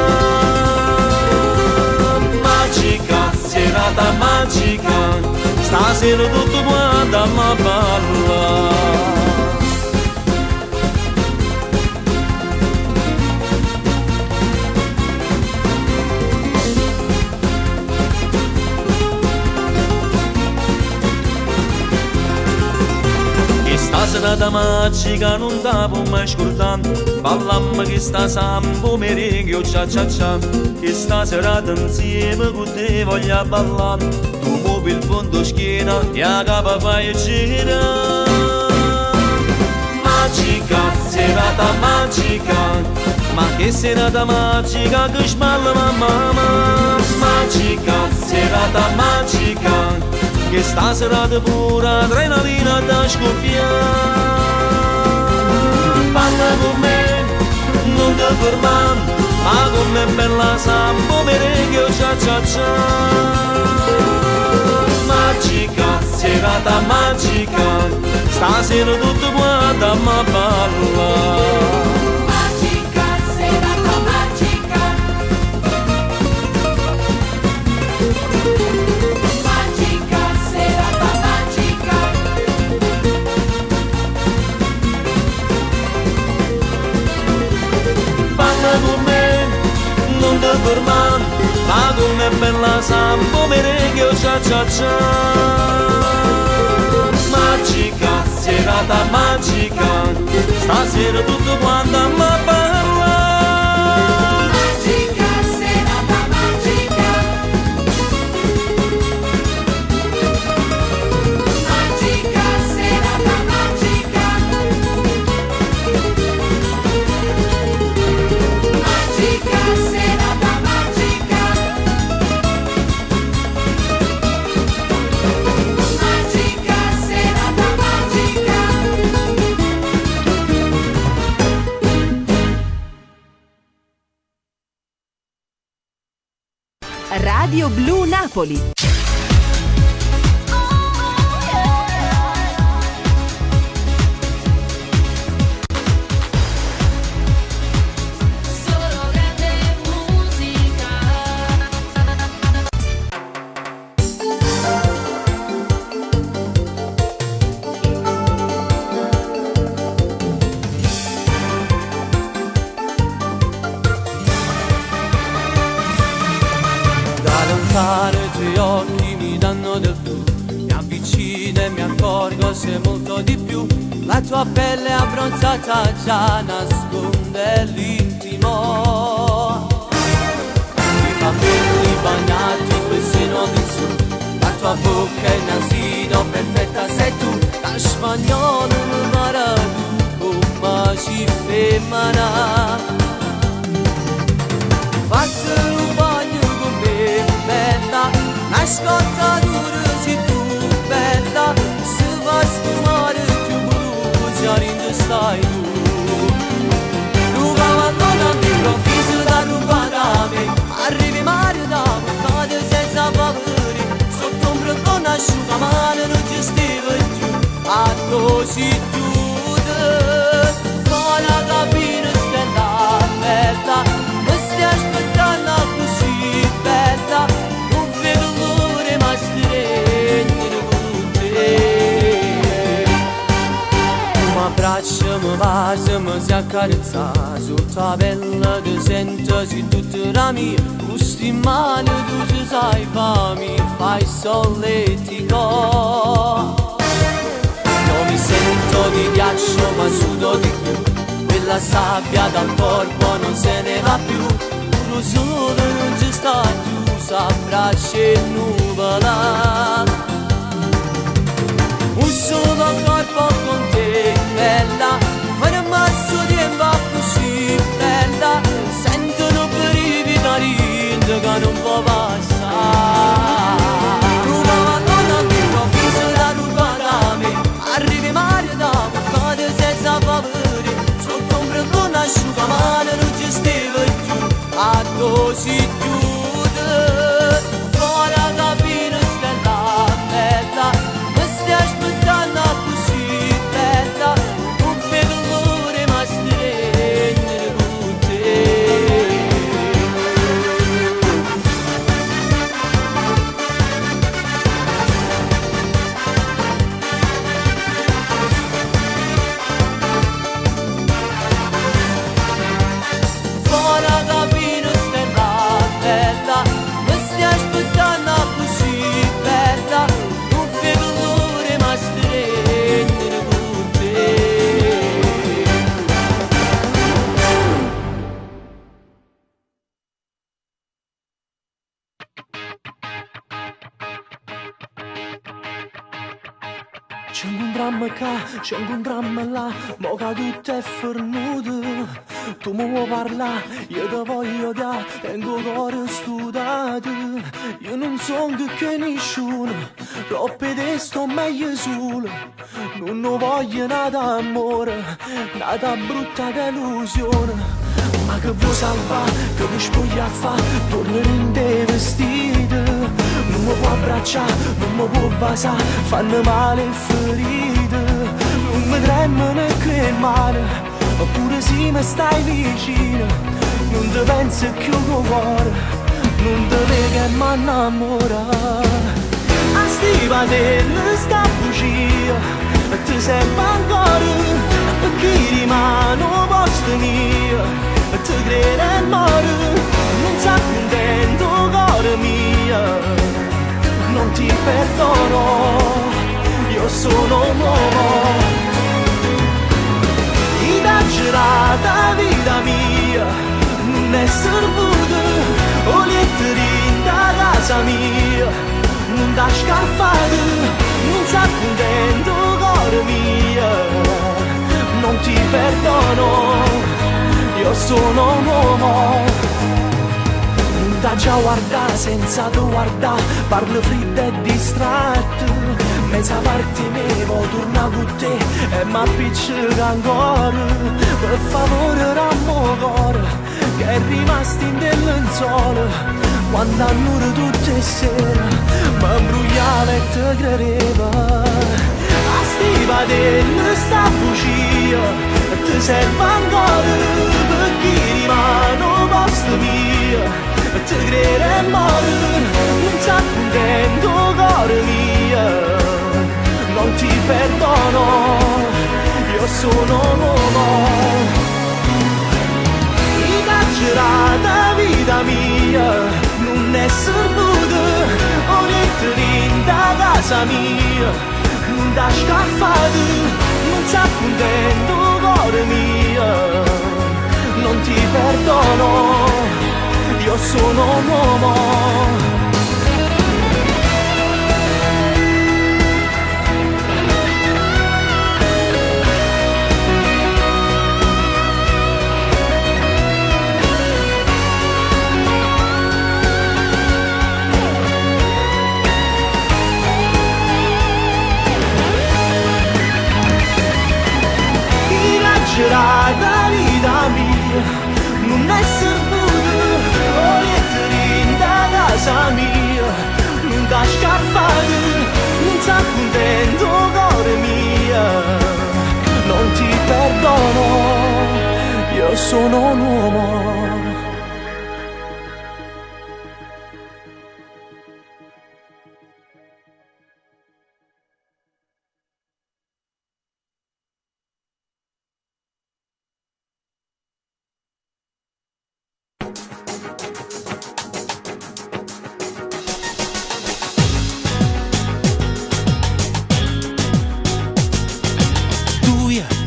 Magica, serata magica, stasera tutto quanto a ballare. Sta serata magica non la può mai scordare, ballammo che sta sambo merengue cia cia cia. Che sta serata insieme con te voglio ballare, tu muovi il fondo schiena e a capo fai girare. Magica, serata magica, ma che serata magica che sballa mamma. Magica, serata magica, che sta serata pura adrenalina da scoppiare. Balla con me, non ti fermare, ma con me bella sambo merengue cia cia cia. Magica, serata magica, stasera tutto quanto a ballare. Fermare, ma come bella sambo merengue cia cia cia. Magica, serata magica, stasera tutto quanto a ballare. Magica, serata magica. Magica, serata magica. Magica, serata magica. Magica, serata magica. Radio Blu Napoli. I tuoi occhi mi danno del tu, mi avvicino e mi accorgo sei molto di più. La tua pelle abbronzata già nasconde l'intimo. I capelli bagnati, quel seno di su, la tua tua bocca è nasino perfetta sei tu, da spagnolo impara tu come si femmina. Faccio un bagno con me bella, una scottatura si tu bella, se va a sfumare più brucia rinde stai tu. Tu abbandona all'improvviso da rubare a me, arrivi mare da portare senza paura, sotto un bracone asciugamano non ci stiva più, a così chiude, fuori la cabina stella bella, mi stai aspettando così bella, non vedo l'ora ma stringere con te. Un abbraccio mi bacia, mi si accarezza, sotto bella che sento si tutta la mia, gusti in mano tu ci sai fammi, fai solletico. Non mi sento di ghiaccio ma sudo di più, quella sabbia dal corpo non se ne va più, uno solo non ci sta più, s'abbraccia e nuvola. Un solo corpo con te bella, fai un mazzo di così bella, sentono per i vitarinde che non può passare. Una madonna all'improvviso da rubare a me, arrivi mare da portare senza paura, sotto un bracone asciugamano non ci stiva più, a così chiude, fuori la cabina stella bella, mi stai aspettando così bella, non vedo l'ora ma stringere con te. Fuori la cabina stella bella, mi stai aspettando così bella, non vedo l'ora ma stringere con te. C'è un dramma qua, c'è un dramma là, mo che tutto è fornuto. Tu mi vuoi parlare, io ti voglio dare, tengo cuore studato. Io non sono che nessuno, troppe te sto meglio solo. Non ne voglio nada amore, nada brutta delusione. Ma che vuoi salvare, che mi spoglia a fare, tornare in te vestito. Non mi può abbracciare, non mi può basare, fanno male e ferite. Non mi tremano che male, oppure sì mi stai vicino. Non ti pensi più con cuore, non ti vedi che mi innamora. A sti patelli sta bugia, e ti serve ancora, perché rimane un posto mio, e ti crede e muore. Non sta contento cuore mio, non ti perdono, io sono un uomo. Da girata vita mia, non è servuto, o lietteri da casa mia, non da scarfate, non sta contento cuore mia, non ti perdono, io sono un uomo. Non da già guardare senza tu guardare, parlo freddo e distratto, mezza parte me vo torna con te e m'appiccica ancora. Per favore rammo cuore che è rimasto in del lenzuolo, quando annuro tutte le sere m'embrugliava e te credeva. A sti patelli sta bugia e ti serve ancora, perché rimane un posto mio, e ti crede e muore. Non sta contento cuore mio, non ti perdono, io sono un uomo. Esagerata vita mia, non è servuto, o niente da casa mia, non da scaffate, non sta contento cuore mio, non ti perdono, io sono un uomo. casa mia, non da scappare, non sta contento cuore mia, non ti perdono, io sono un uomo.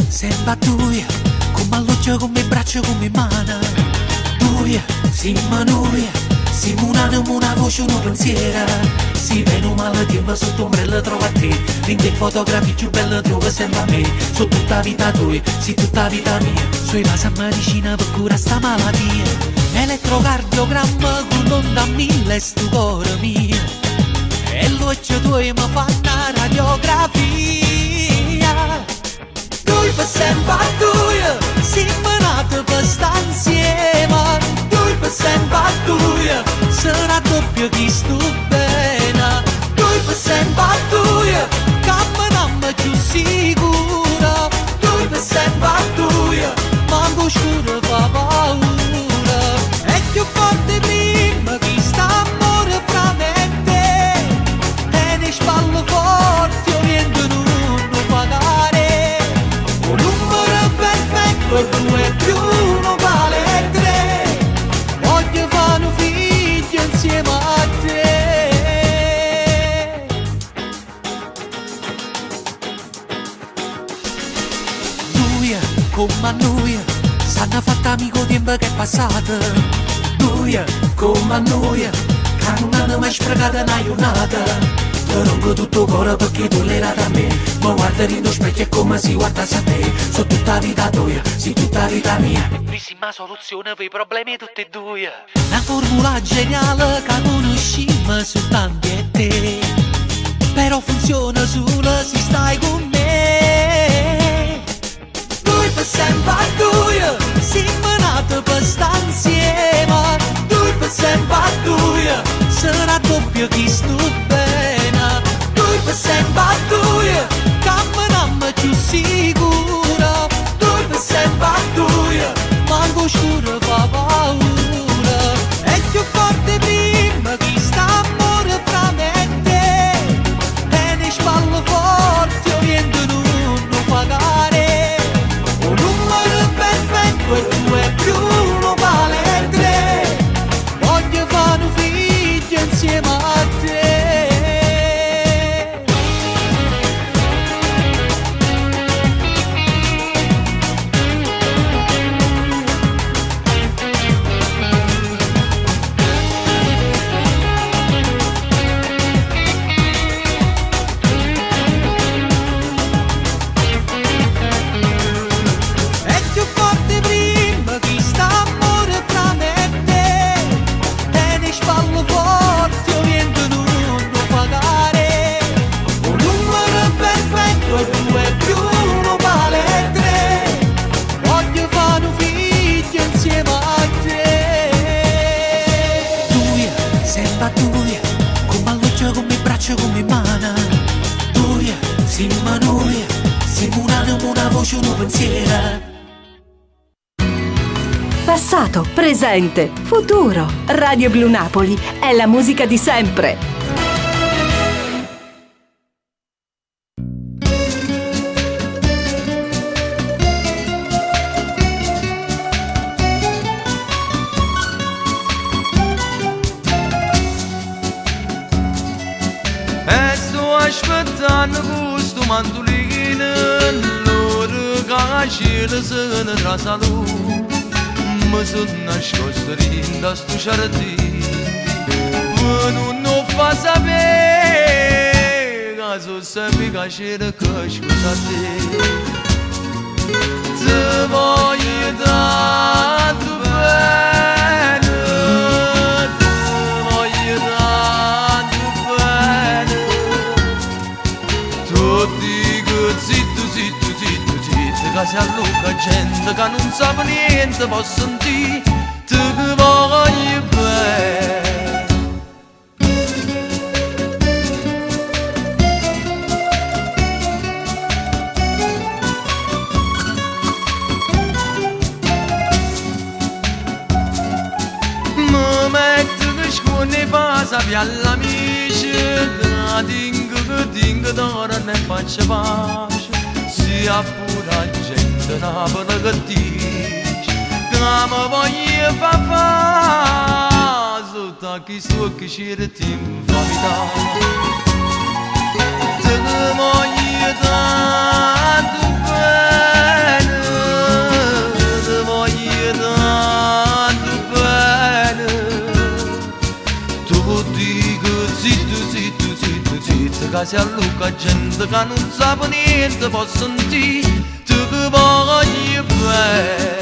Sembra tuia, come alloggia, come braccia, come mano. Tuia, si manuia, si munano, una voce, una pensiera. Si vede un male tempo sotto ombrella trova te. L'inte fotografie più belle trova sempre a me. Su tutta vita tua, sì tutta vita mia. Sui vasi a medicina per cura sta malattia. Elettrocardiogramma con l'onda 1000 stu cuore mio. E l'occhio tuo mi fa una radiografia. Noi per sempre a due, siamo nati per stare insieme. Noi per sempre a due, sarà doppio chi sto bene. Noi per sempre a due, camminiamo più sicuro. Noi per sempre a due, manco scuro fa paura. E più forte prima chi sta amore fra me e te. E ne spalle forti orientano non pagare. Un numero perfetto e 2 più 1 vale 3. Voglio fare un figlio insieme a te. Duia, come a noi, s'hanno fatto amico tempo che è passato. Duia, come a noi, che non hanno mai sprecato una giornata. Ti rompo tutto cuore perché tu l'hai data a me. Ma guarda in specchio è come si guarda a te. So tutta vita tua, sì tutta vita mia. Bellissima soluzione per i problemi tutti e due. Una formula geniale che conosciamo soltanto e te. Però funziona solo se stai con me. Noi per sempre a due, siamo nati per stare insieme. Noi per sempre a due, sarà doppio chi sto bene. Noi per sempre a due, camminiamo più sicuro. Noi per sempre a due, manco scuro fa paura. E più forte prima chi sta amore fra me e te. E ne spalle forti orientano non pagare. Un numero perfetto e 2 più 1 vale 3. Voglio fare un figlio insieme a te. È più forte prima chi sta amore fra me e te. E ne spalle forti orientano non pagare. Un numero perfetto e 2 più 1 vale 3. Voglio fare un figlio insieme a te. Tuia, sembra tuia, come alloggia, come braccia, come mano. Tuia, si manuia, si munano, una voce, una pensiera. Passato, presente, futuro. Radio Blu Napoli è la musica di sempre. E sto aspettando questo mandolino, loro cascine sono tra salute. Mi sono nascosto da sto giardino, ma non ho fa sapere che sono sempre cascine che scusa te. Ti voglio tanto bene, ti voglio tanto bene. Tutti che zitto, zitto, zitto, zitto, che si alluca gente che non sa niente, può sentire, ti voglio bene. dingo che dingo d'ora ne faccia pace, sia pure la gente Napoli che dice che mi voglio papà, sotto chi su che ci ritim fa vita. Te che voglio tanto bene, te voglio tanto bene, tu dico zitto, zitto, zitto, zitto, che si alluca gente che non sa niente, può sentire, tu che voglio bene.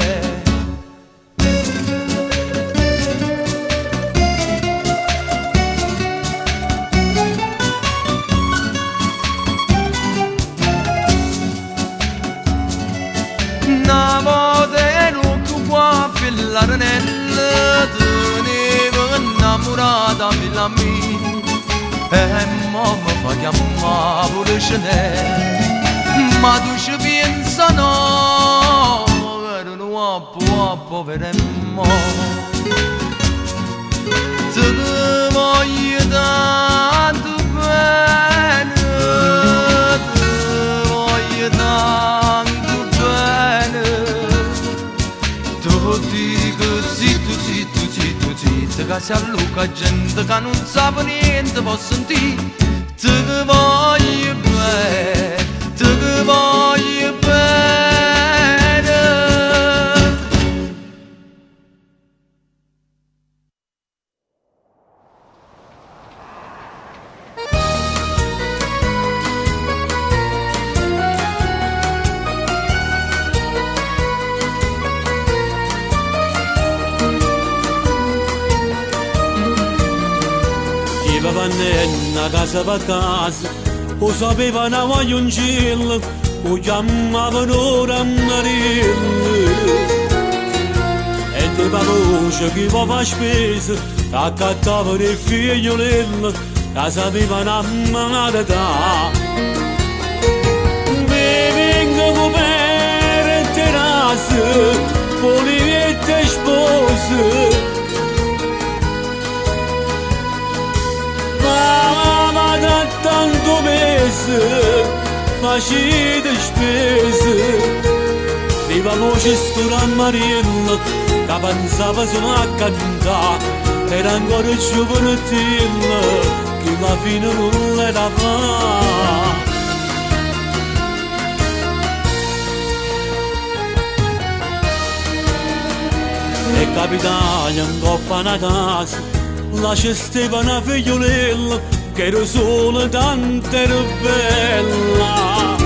L'arenella tenevo innamorata mille mia e mamma fa chiamare pure Chanel, ma tu ci pensa no, era un uopo poveremmo. Te che voglio tanto bene, te voglio tanto bene, tu dico zitto, zitto, zitto, zitto, che si alluca gente che non sa niente, può sentire, te che voglio bene, te che voglio bene. Nella casa per casa, o sapevano voglio un gillo, o chiamavano ora Marillo. E te voce che va a spesa, accattavano il figliolello, che sapevano amare da. Vengo copere terrasse, poliviette spose, ma da tanto mese facete spese, viva voce stura Mariella che pensava solo a cantare, era ancora giovanetilla che la fine non le dava. E capitaglia in coppa una casa, la cestava una figliolella che era solo tanto era bella.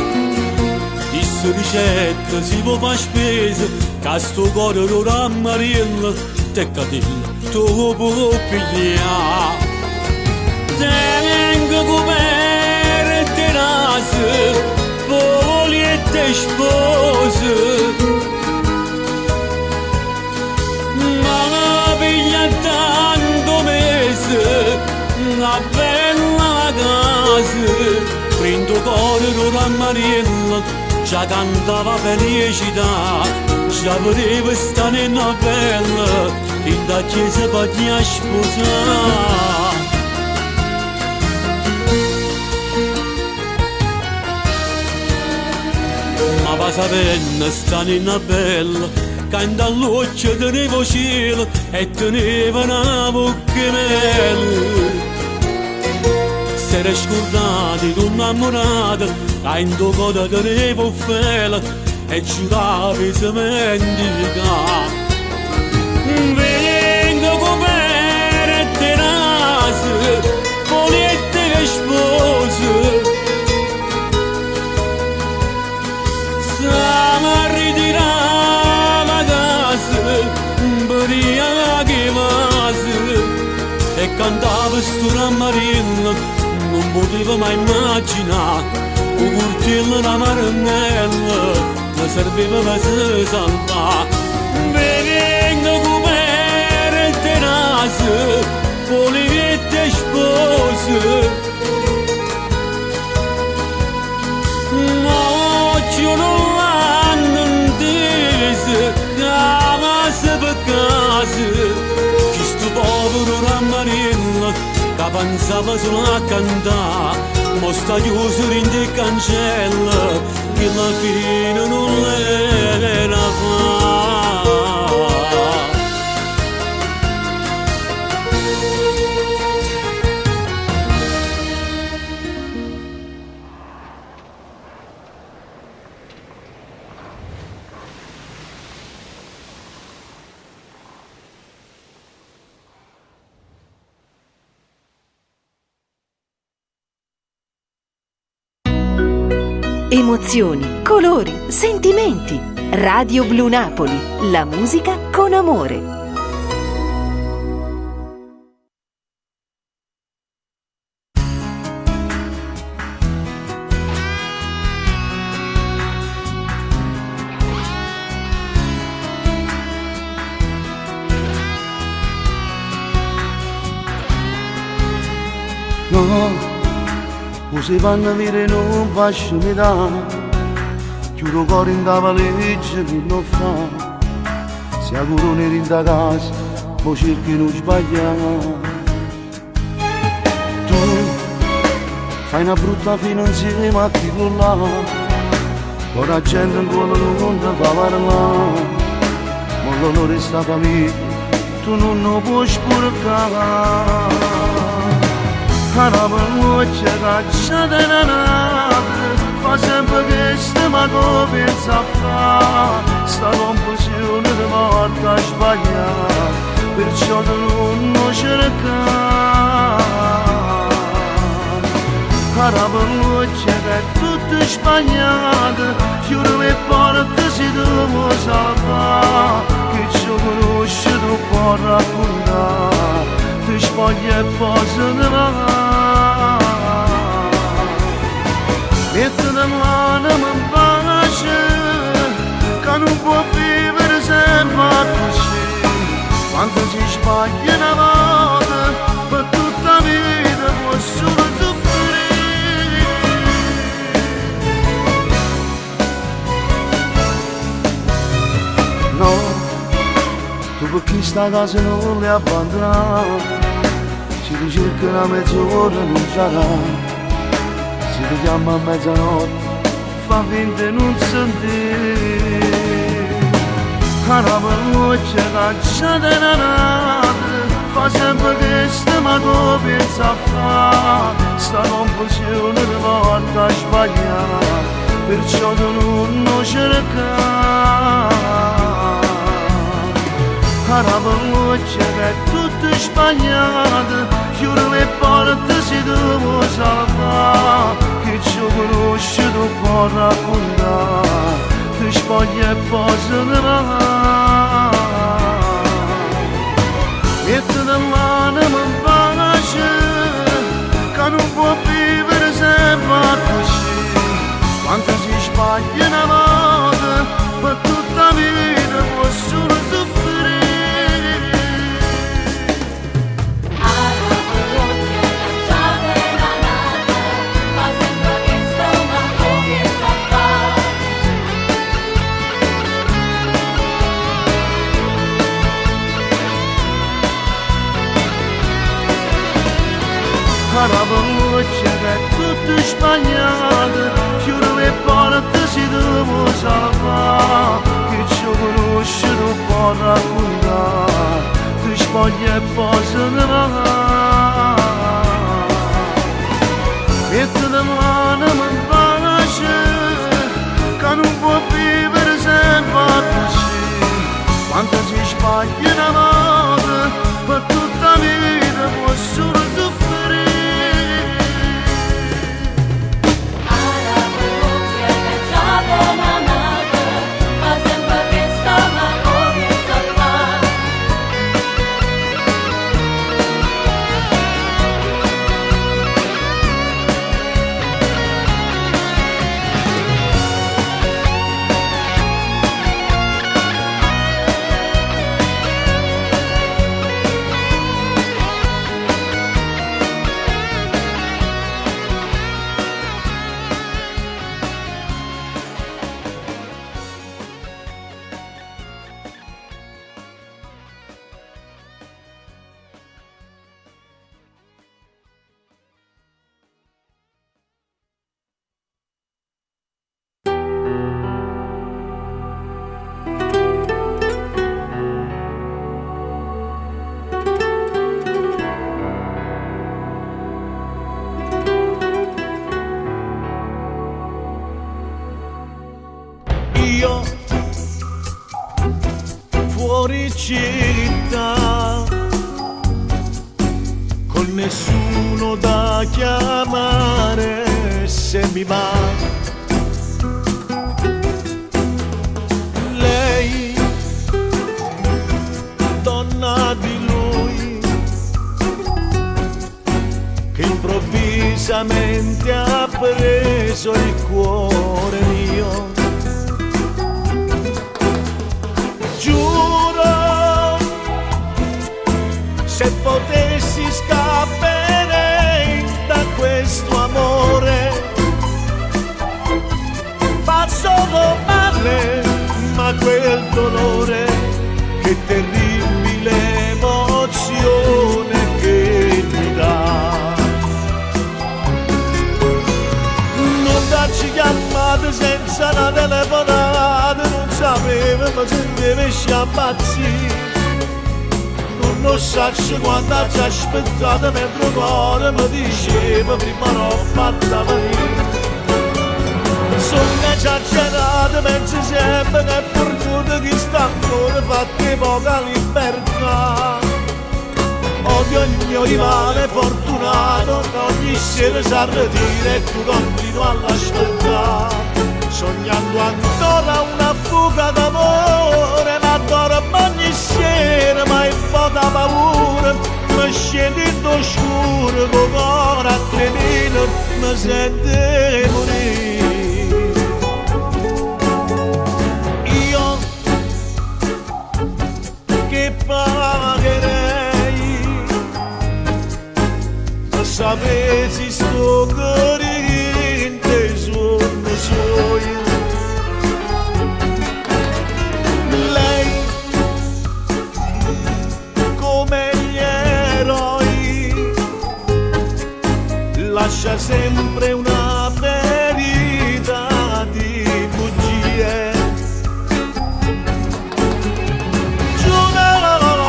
Disse ricetta si può fare spesa, che sto cuore era a Mariella, te catilla tu puoi pigliare. Te vengo copere terrasse, poliette spose, tanto mese, una bella casa, prendo cuore a Mariella, già cantava felicità, già voleva stare in una bella, in da chiesa per sposare. Ma va sapendo stare in una bella, canta all'occhio tenevo cielo e tenevo una bocca mele. Si era scordati di un'ammorata che in tuo cuore tenevo fela e giuravi se mendica. Vengo copere terrasse, poliette che spose, stiamo a ritirare che mase e cantava stura Mariella, non potevo mai immaginare un curtello una marinella mi serviva per se salvare. Vengo copere terrasse, poliviette spose, ma occhio non l'hanno inteso, casa per casa, chi sto povero Ramariella, che avanzava solo a cantare, mo sta chiuso in di cancella, che la fine non l'era fa. Emozioni, colori, sentimenti. Radio Blu Napoli, la musica con amore. No, si vanno a dire non faccio metà, chiudo cuore in da valigia che non fa, si auguro in da casa, poi cerchi non sbagliare. Tu fai una brutta fine insieme a chi là, poi la gente ancora non ti fa parlare, ma l'onore sta famiglia, tu non lo puoi sporcare. Araba c'è caccia della nave, fa sempre che stiamo come pensa a fare, sta confusione di morte a sbagliare, perciò tu non cercare. Araba c'è che è tutto sbagliato, chiudo le porte si devo salvare, che ci conosci tu puoi raccontare, ti spogli e poi se ne va. Metti la mano in pace, che non può vivere sempre così, quando si sbaglia una volta, per tutta la vita può solo soffrire. No, tu per chi sta a casa non li abbandonare, si ricerca una mezz'ora non sarà, si ti chiama a mezzanotte, fa finta non sentire. La parruccia caccia della nave, fa sempre che stiamo come pensa a fare, sta confusione di morte a sbagliare, perciò tu non lo cercare. La parruccia che è tutto sbagliato, chiudo le porte si devo salvare, che ci conosci tu puoi raccontare, ti spogli e poi se ne va. Metti la mano in pace, che non può vivere sempre così, quando si sbaglia una volta, per tutta la vita può solo soffrire. La parruccia che è tutto sbagliato, chiudo le porte si devo salvare, che ci conosci tu puoi raccontare, ti spogli e poi se ne va. Metti la mano in pace, che non può vivere sempre così, quando si sbaglia una volta, per tutta la vita può solo soffrire. io fuori città, con nessuno da chiamare se mi va. Lei, donna di lui, che improvvisamente ha preso il cuore mio. Giuro, se potessi scapperei da questo amore. Fa solo male, ma quel dolore, che terribile emozione che mi dà. Non darci chiamate senza una telefonata, non sapevo ma sentevo sciampazzi. Non saccio quando ci aspettato mentre il cuore mi diceva prima non fatta venire. Sono esagerato, penso sempre che è fortuna che sta ancora fatta poca libertà. Odio il mio rivale fortunato, ogni sera si arretira e tu continui all'aspettare. Sognando ancora una fuga d'amore, ma dormo ogni sera, ma è poca paura. Mi scendi in oscuro, con cuore a 3000, mi sente morire. Io che pagherei se sapessi sto cuore inteso suoi. Lei come gli eroi lascia sempre una ferita di bugie. Giuro,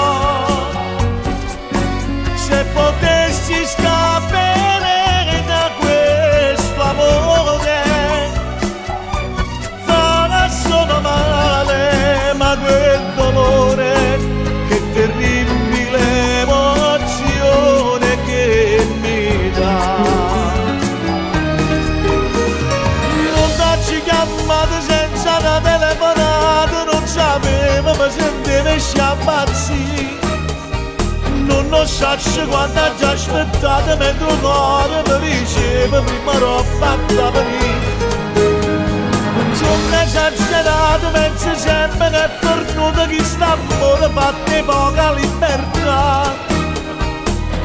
se potessi scappare da questo amore, sono male, ma quel dolore, che terribile emozione che mi dà. Non darci chiamate senza una telefonata, non sapevo, ma sentevo sciampazzi. Non saccio quando ha già aspettato mentre il cuore mi diceva prima non fatta venire. Sono esagerato, penso sempre che è perduto chi sta amore fatte poca libertà.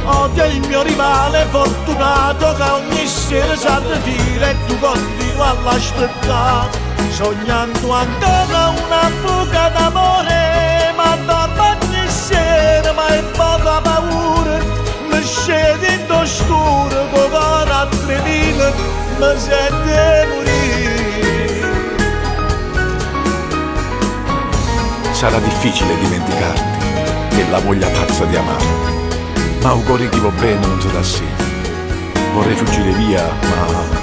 Odio il mio rivale fortunato che ogni sera si arretira e tu continui all'aspettare. Sognando ancora una fuga d'amore, ma dormo ogni sera, ma è poca paura. Mi scendi in oscuro, con cuore a 3000, mi sente morire. Sarà difficile dimenticarti e la voglia pazza di amarti, ma un cuore che va bene non sarà sì. Vorrei fuggire via, ma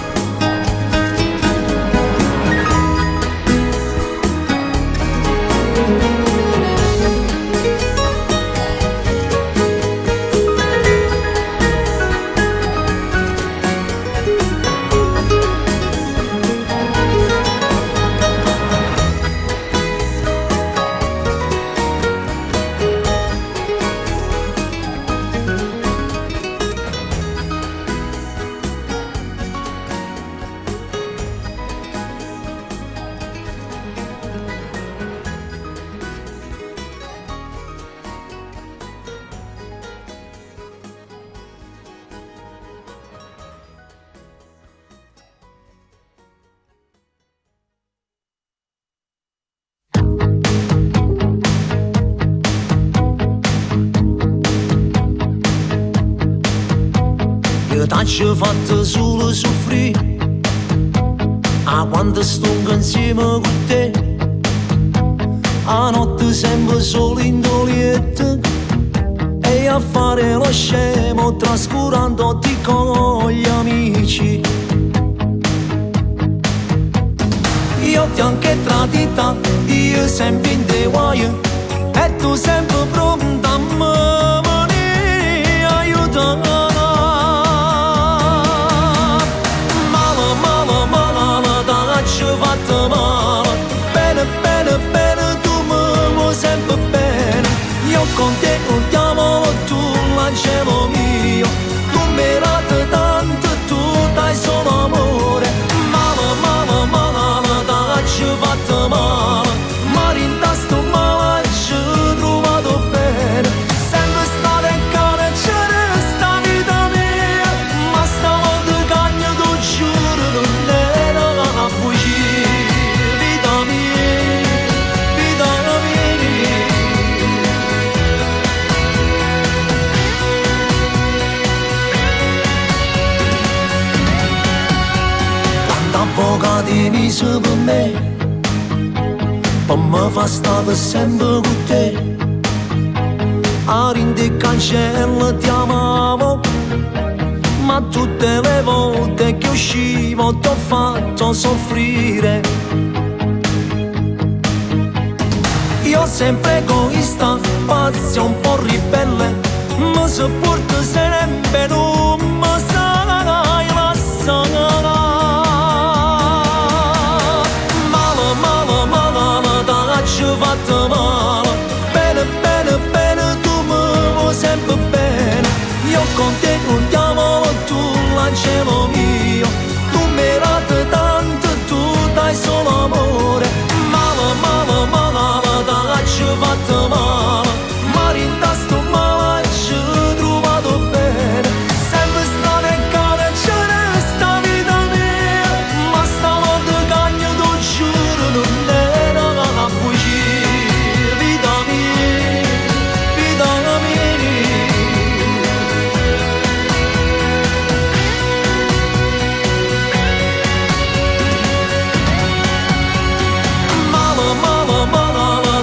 T'ho fatto solo soffrire, a quando sto insieme con te, a notte sempre solo in doliette, e a fare lo scemo trascurandoti con gli amici. io ti ho anche tradita, io sempre in te voglio e tu sempre pronta a me venire aiutare. Male, male, male, t'ho fatto male, bene, bene, bene, tu mi vuoi sempre bene, io con te urtiamo tu l'angelo mio, tu mi rati tanto, tu dai solo amore. Male, male, male, t'ho fatto male, ma rintasto male ci ho trovato bene, sempre stato in cane c'è resta vita mia, ma stavolta cagno tu giuro non era una bugia, vita mia, vita mia. Quanti avvocati mi sono per me, per me fa stare sempre con te, a rinde cancella ti amavo, ma tutte le volte che uscivo t'ho fatto soffrire. Io sempre egoista, pazzo un po' ribelle, ma sopporto sempre non mi sai lasciare. Male, male, male, t'ho fatto male, bene, bene, bene, tu mi vuoi sempre bene, io con te urtiamo tu l'angelo mio, tu mi rati tanto, tu dai solo amore. Male, male, male, t'ho fatto male, ma rintasto male ci ho trovato bene, sempre stato in cane c'è resta vita mia, ma stavolta cagno tu giuro non era una bugia, vita mia, vita mia. Male, male, male,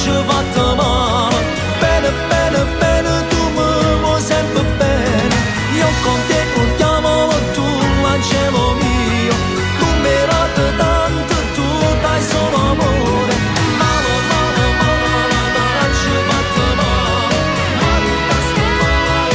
t'ho fatto male, bene, bene, bene, tu mi vuoi sempre bene, io con te urtiamo tu l'angelo mio, tu mi rati tanto, tu dai solo amore. Male, male, male, t'ho fatto male, ma rintasto male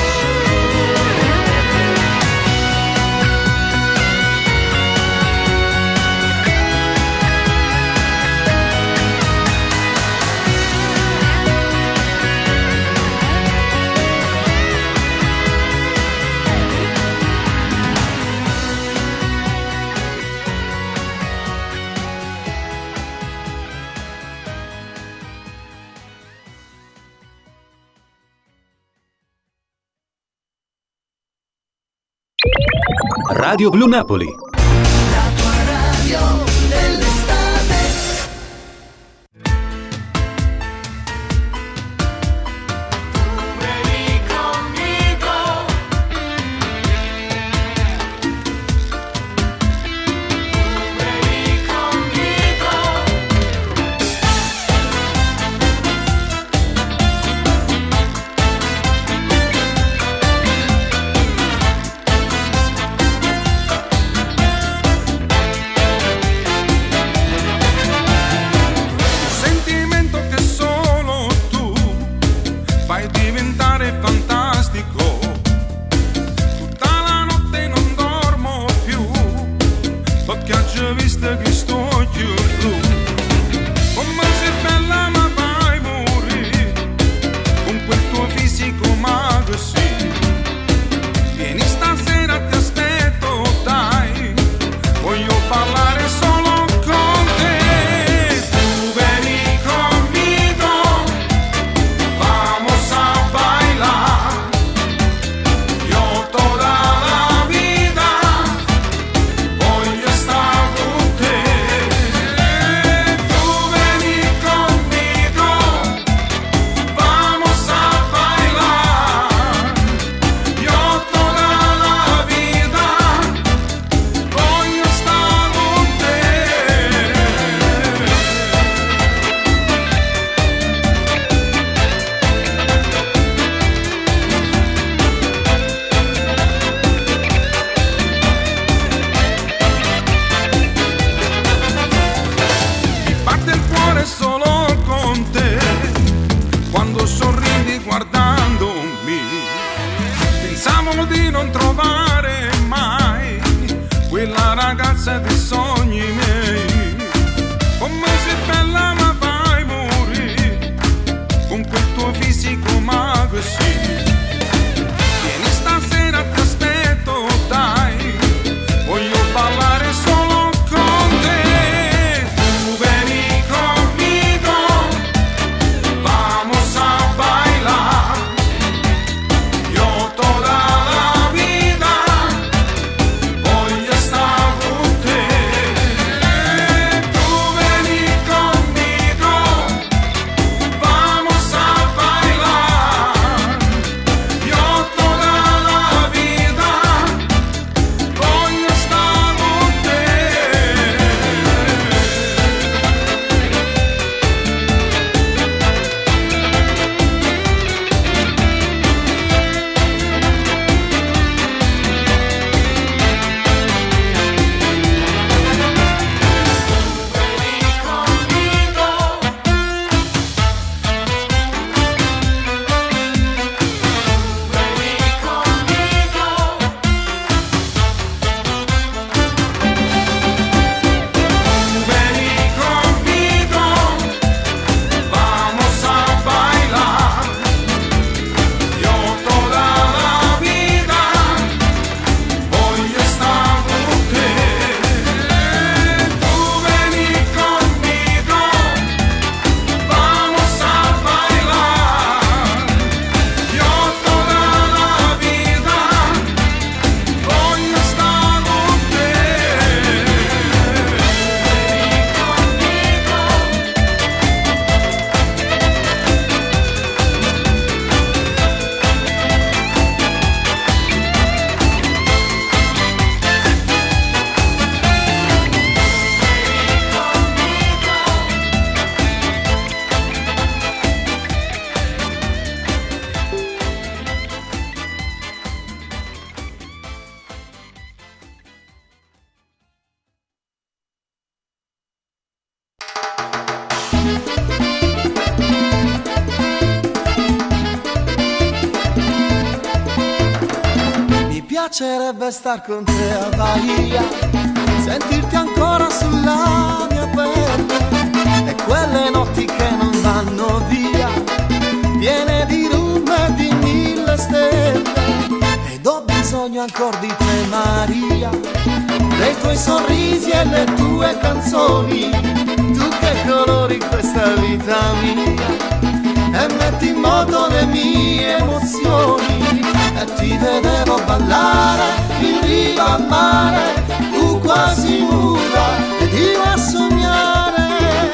Radio Blu Napoli. Sentimento che solo tu fai diventare fantastico. Tutta la notte non dormo più, perché ho visto che sto giù. Come sei bella ma vai morire, con quel tuo fisico ma così. Vieni stasera, ti aspetto, dai, voglio parlare solo con te. Tu vieni conmigo, vamos a bailar, yo toda la vida voglio estar con te. Tu vieni conmigo, vamos a bailar, la ragazza dei sogni miei. Come sei bella ma fai morire, con quel tuo fisico ma così. Vieni stasera, ti aspetto, dai, voglio ballare solo con te. Tu vieni conmigo, vamos a bailar. Yo toda la vida voglio estar con te. Tu vieni conmigo, vamos a bailar. Yo toda la vida voglio estar con te. Vení conmigo, vamos a bailar. Yo toda la vida voglio estar con te. Tu vení conmigo, vamos a bailar. Yo toda la vida voglio estar con te. Mi piacerebbe star con te a Bahia, sentirti ancora sulla mia pelle, e quelle notti che non vanno via, piene di rum e di 1000 stelle. Ed ho bisogno ancora di te, Maria, dei tuoi sorrisi e le tue canzoni. Tu che colori questa vita mia e metti in moto le mie emozioni. E ti vedevo ballare in riva al mare, tu quasi nuda ed io a sognare.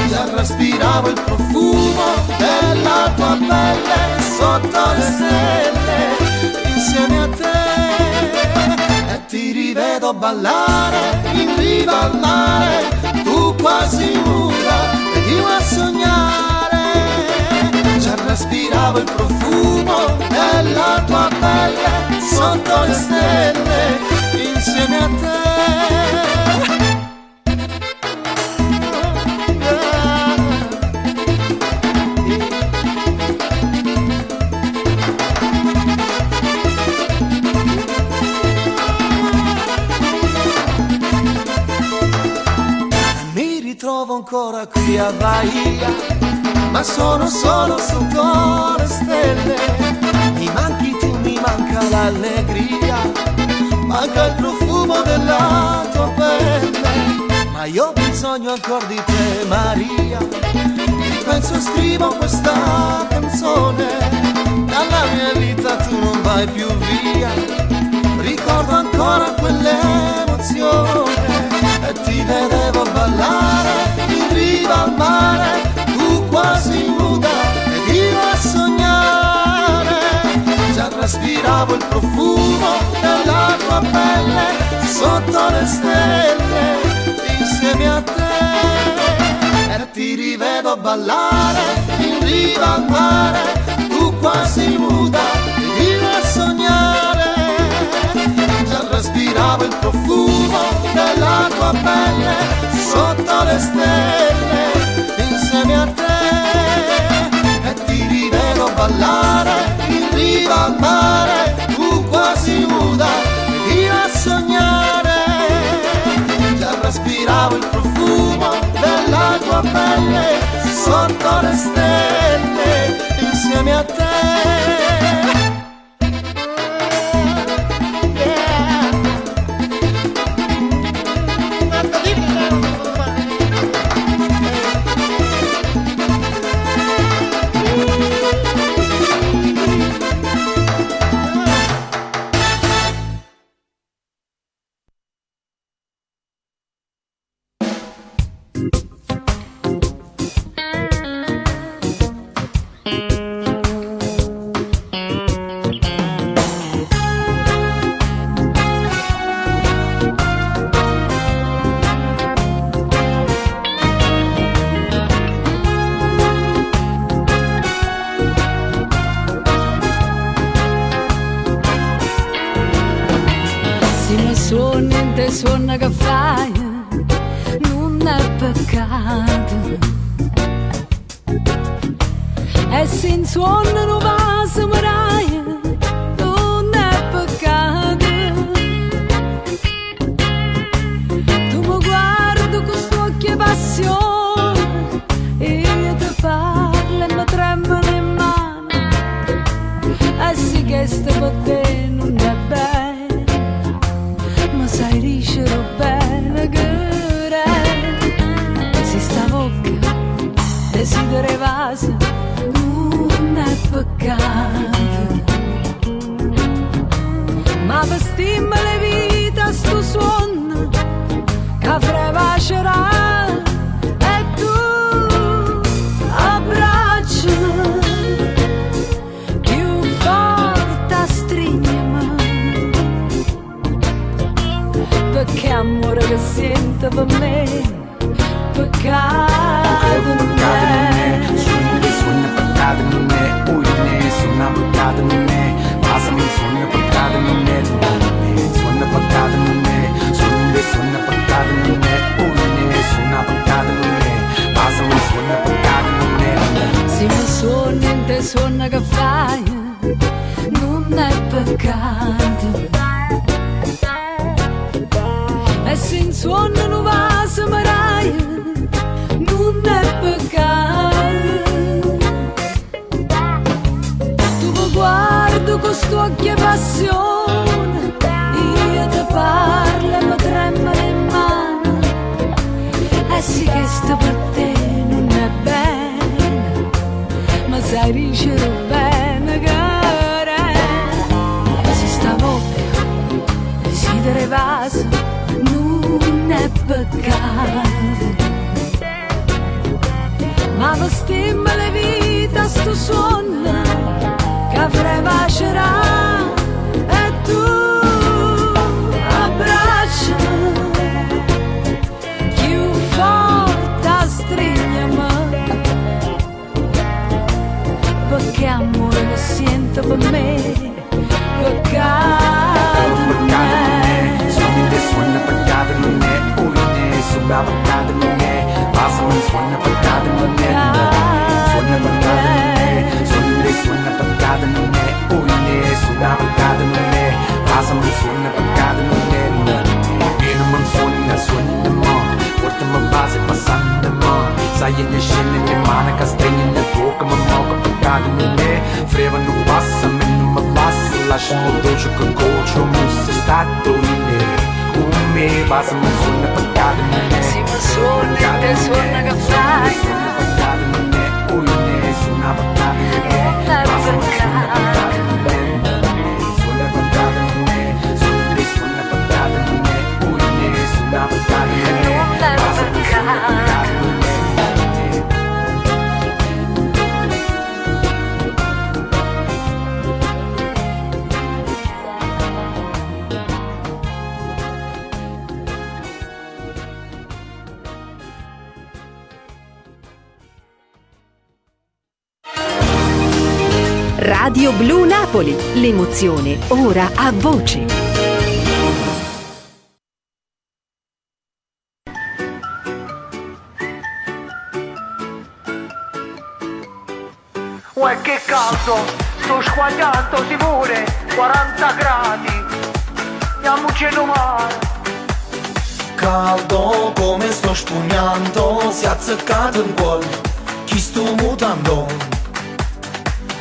Già respiravo il profumo della tua pelle sotto le stelle insieme a te. E ti rivedo ballare in riva al mare, tu quasi nuda ed io a sognare. Già respiravo il profumo della tua pelle sotto le stelle insieme a te. Mi ritrovo ancora qui a Bahia, ma sono solo sotto le stelle. Mi manchi tu, mi manca l'allegria, manca il profumo della tua pelle. Ma io ho bisogno ancora di te, Maria, ti penso e scrivo questa canzone. Dalla mia vita tu non vai più via, ricordo ancora quell'emozione. E ti vedevo ballare in riva al mare, tu quasi nuda ed io a sognare. Già respiravo il profumo della tua pelle sotto le stelle insieme a te. E ti rivedo ballare in riva al mare, tu quasi nuda ed io a sognare. Già respiravo il profumo della tua pelle sotto le stelle insieme a te. E ti rivedo ballare in riva al mare, tu quasi nuda ed io a sognare. aspiravo il profumo della tua pelle sotto le stelle insieme a te. Suona che fai, non è peccato. E se in suono non va se morai, non è peccato. Tu mi guardi con sto occhio e passione e io ti parlo e mi tremano le mani. E sì che sto con te non è bello, sai dicere bene che re si sta bocca desideri vaso non è peccato, ma per stimare vita sto suono che frevacerà e tu abbraccia più forte a stringermi. Perché amore che sento per me, peccato non è. Suona peccato non è, uine, suona peccato non è. Passami suona peccato non è, suona peccato non è. Suona peccato non è, uine, suona peccato non è. Passami suona peccato non è. Se mi suoni in te suona che fai, non è peccato. E se in suono non va se marai, non è peccato. Tu mi guardi con sto occhio e passione, io ti parlo e mi trema le mani. E sì che sto per te non è bene, ma sai dicere bene che re si sta bocca desideri vaso non è peccato, ma lo stimma le vita sto suono che frevacerà e tu abbraccia più forte a stringermi, perché amore lo sento per me, peccato non è. Suona peccato non è, uine, suona peccato non è. Passami suona peccato non è, suona peccato non è. Suona peccato non è, uine, suona peccato non è. Passami suona peccato non è. Vieni non suona mo, portami base passando mo. Sai in scena in mano che stringi in bocca, ma mo che peccato non è. Freva non passa, me non mi passa, lasciami dolce che cocio, musse stato in me. Me basta non suona peccato non è. Si mi suoni te suona che fai, suona peccato non è, uine, suona peccato non è. Basta non suona peccato non è, suona peccato non è. Suona peccato non è, uine, suona peccato non è. Basta non suona peccato non è. Radio Blu Napoli, l'emozione ora a voce. Uè che caldo, sto squagliando Simone, 40 gradi, andiamoci al mare. caldo come sto spugnando, si è azzeccato in gol, chi sto mutando.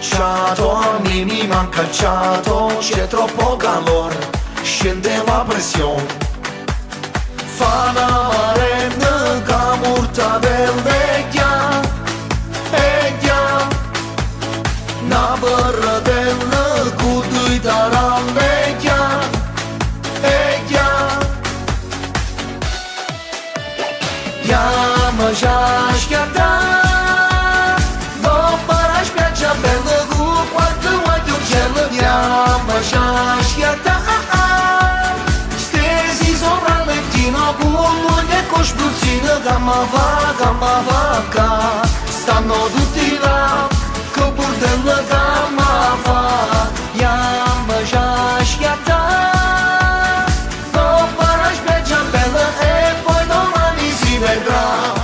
Ciato, a me mi manca il ciato, c'è troppo calore, scende la pressione. Fa una marena che murta del vecchia, una berretella con due taranvecchia, chiama già schiattà, dopo la spiaggia bella con quanto voglio cielo, chiama già schiattà, stesi sopra il lettino con moglie con spruzzino, gamma va, stanno tutti là, che bordello gamma fa, chiama già schiattà, dopo la spiaggia bella e poi domani si vedrà.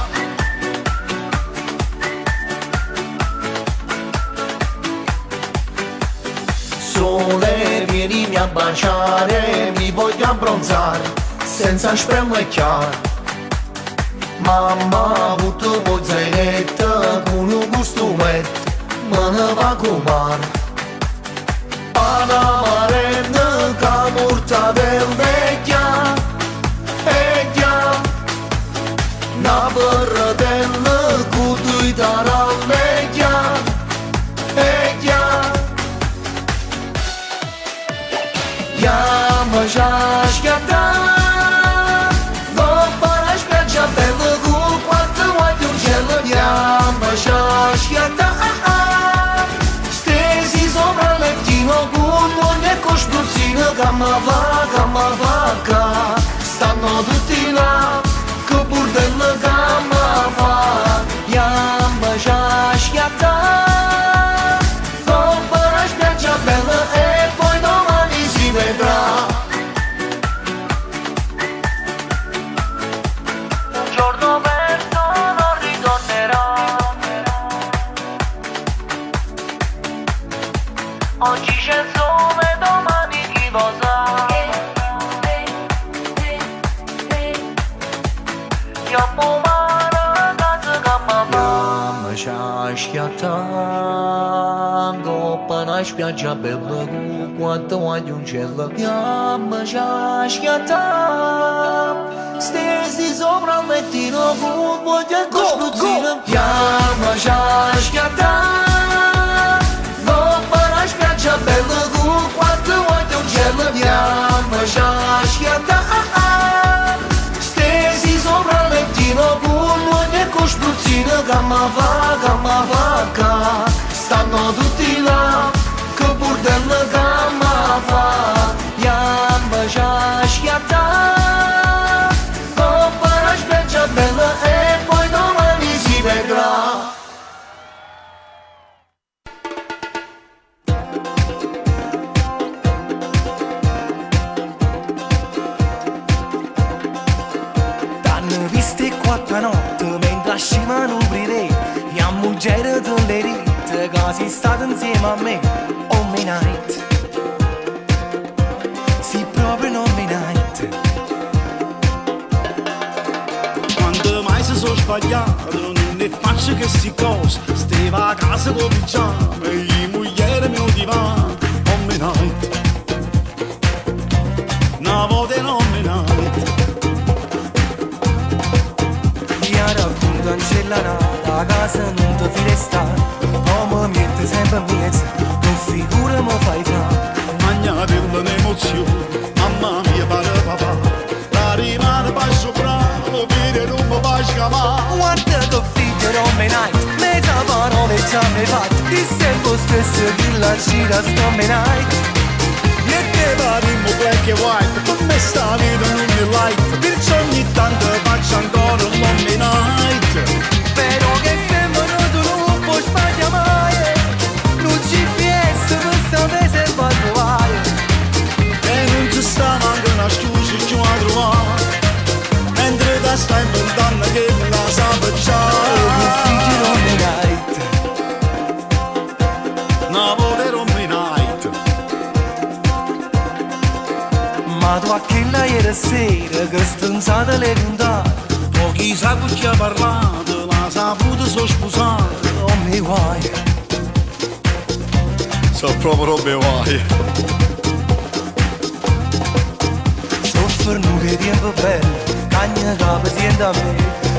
Sole, vienimi a baciare, mi voglio abbronzare, senza spellecchiare. Mamma ha avuto un zainetto con un costumetto, me ne va con mare. Pana marena che murta del vecchia, una berretella con due taranvecchia, chiama già schiattà, dopo la spiaggia bella con quanto voglio cielo, chiama già schiattà, stesi sopra il lettino con moglie e con spruzzino, gamma va, stanno tutti là, che bordello gamma fa, chiama già schiattà, dopo la spiaggia bella e poi domani si vedrà. Un giorno perso non ritornerà, oggi c'è il sole, domani chi lo sa. Chiamo mare, casa gamma va, già schiattà, dopo una spiaggia bella con quanto voglio un cielo, chiama già schiattà, stesi sopra il lettino con voglia e con spruzzino, chiama già schiattà, dopo una spiaggia bella con quanto voglio un cielo, chiama già schiattà, stesi sopra il lettino con moglie e con spruzzino, gamma va, stanno tutti là, che bordello gamma fa, chiama già schiattà, dopo la spiaggia bella e poi domani si vedrà. T'hanno viste quattro notti mentre scivano brille, e a muggere delle rite che si state insieme a me, oh my night, sì proprio non my night. Quando mai si sono sbagliato non ne faccio che sti cose, steva a casa con pigiama e i mogliere mio divano, oh my night, una volta non my night. Racconto in cella la casa non ti fai restare, come mette sempre a mezzo, non figura mi fai fa. Magnate un'emozione, mamma mia pare papà, la rimane poi sopra, lo vede non mi fa scamare. Guarda che figlio non me night, mezza parole già mi fatte, di sempre stesso che la gira sto me night. E te parimmo black e white, per me sta vita non mi light, perciò ogni tanto faccio ancora un mommy night. Però che femmino tu non puoi sbagliare mai, non GPS per sapere se va a trovare. E non ci sta manco una scusa che a trovare, mentre da sta inventando che me la sa facciare. Che figlio non me night, una volta ero me night. ma tu a che la ieri ieri sera che stronzate le cantate. O chissà con chi ha parlato, l'ha saputo so sposare. Oh mi guai, So proprio robe guai. soffrono che tempo bello, cagna capo tiende a me.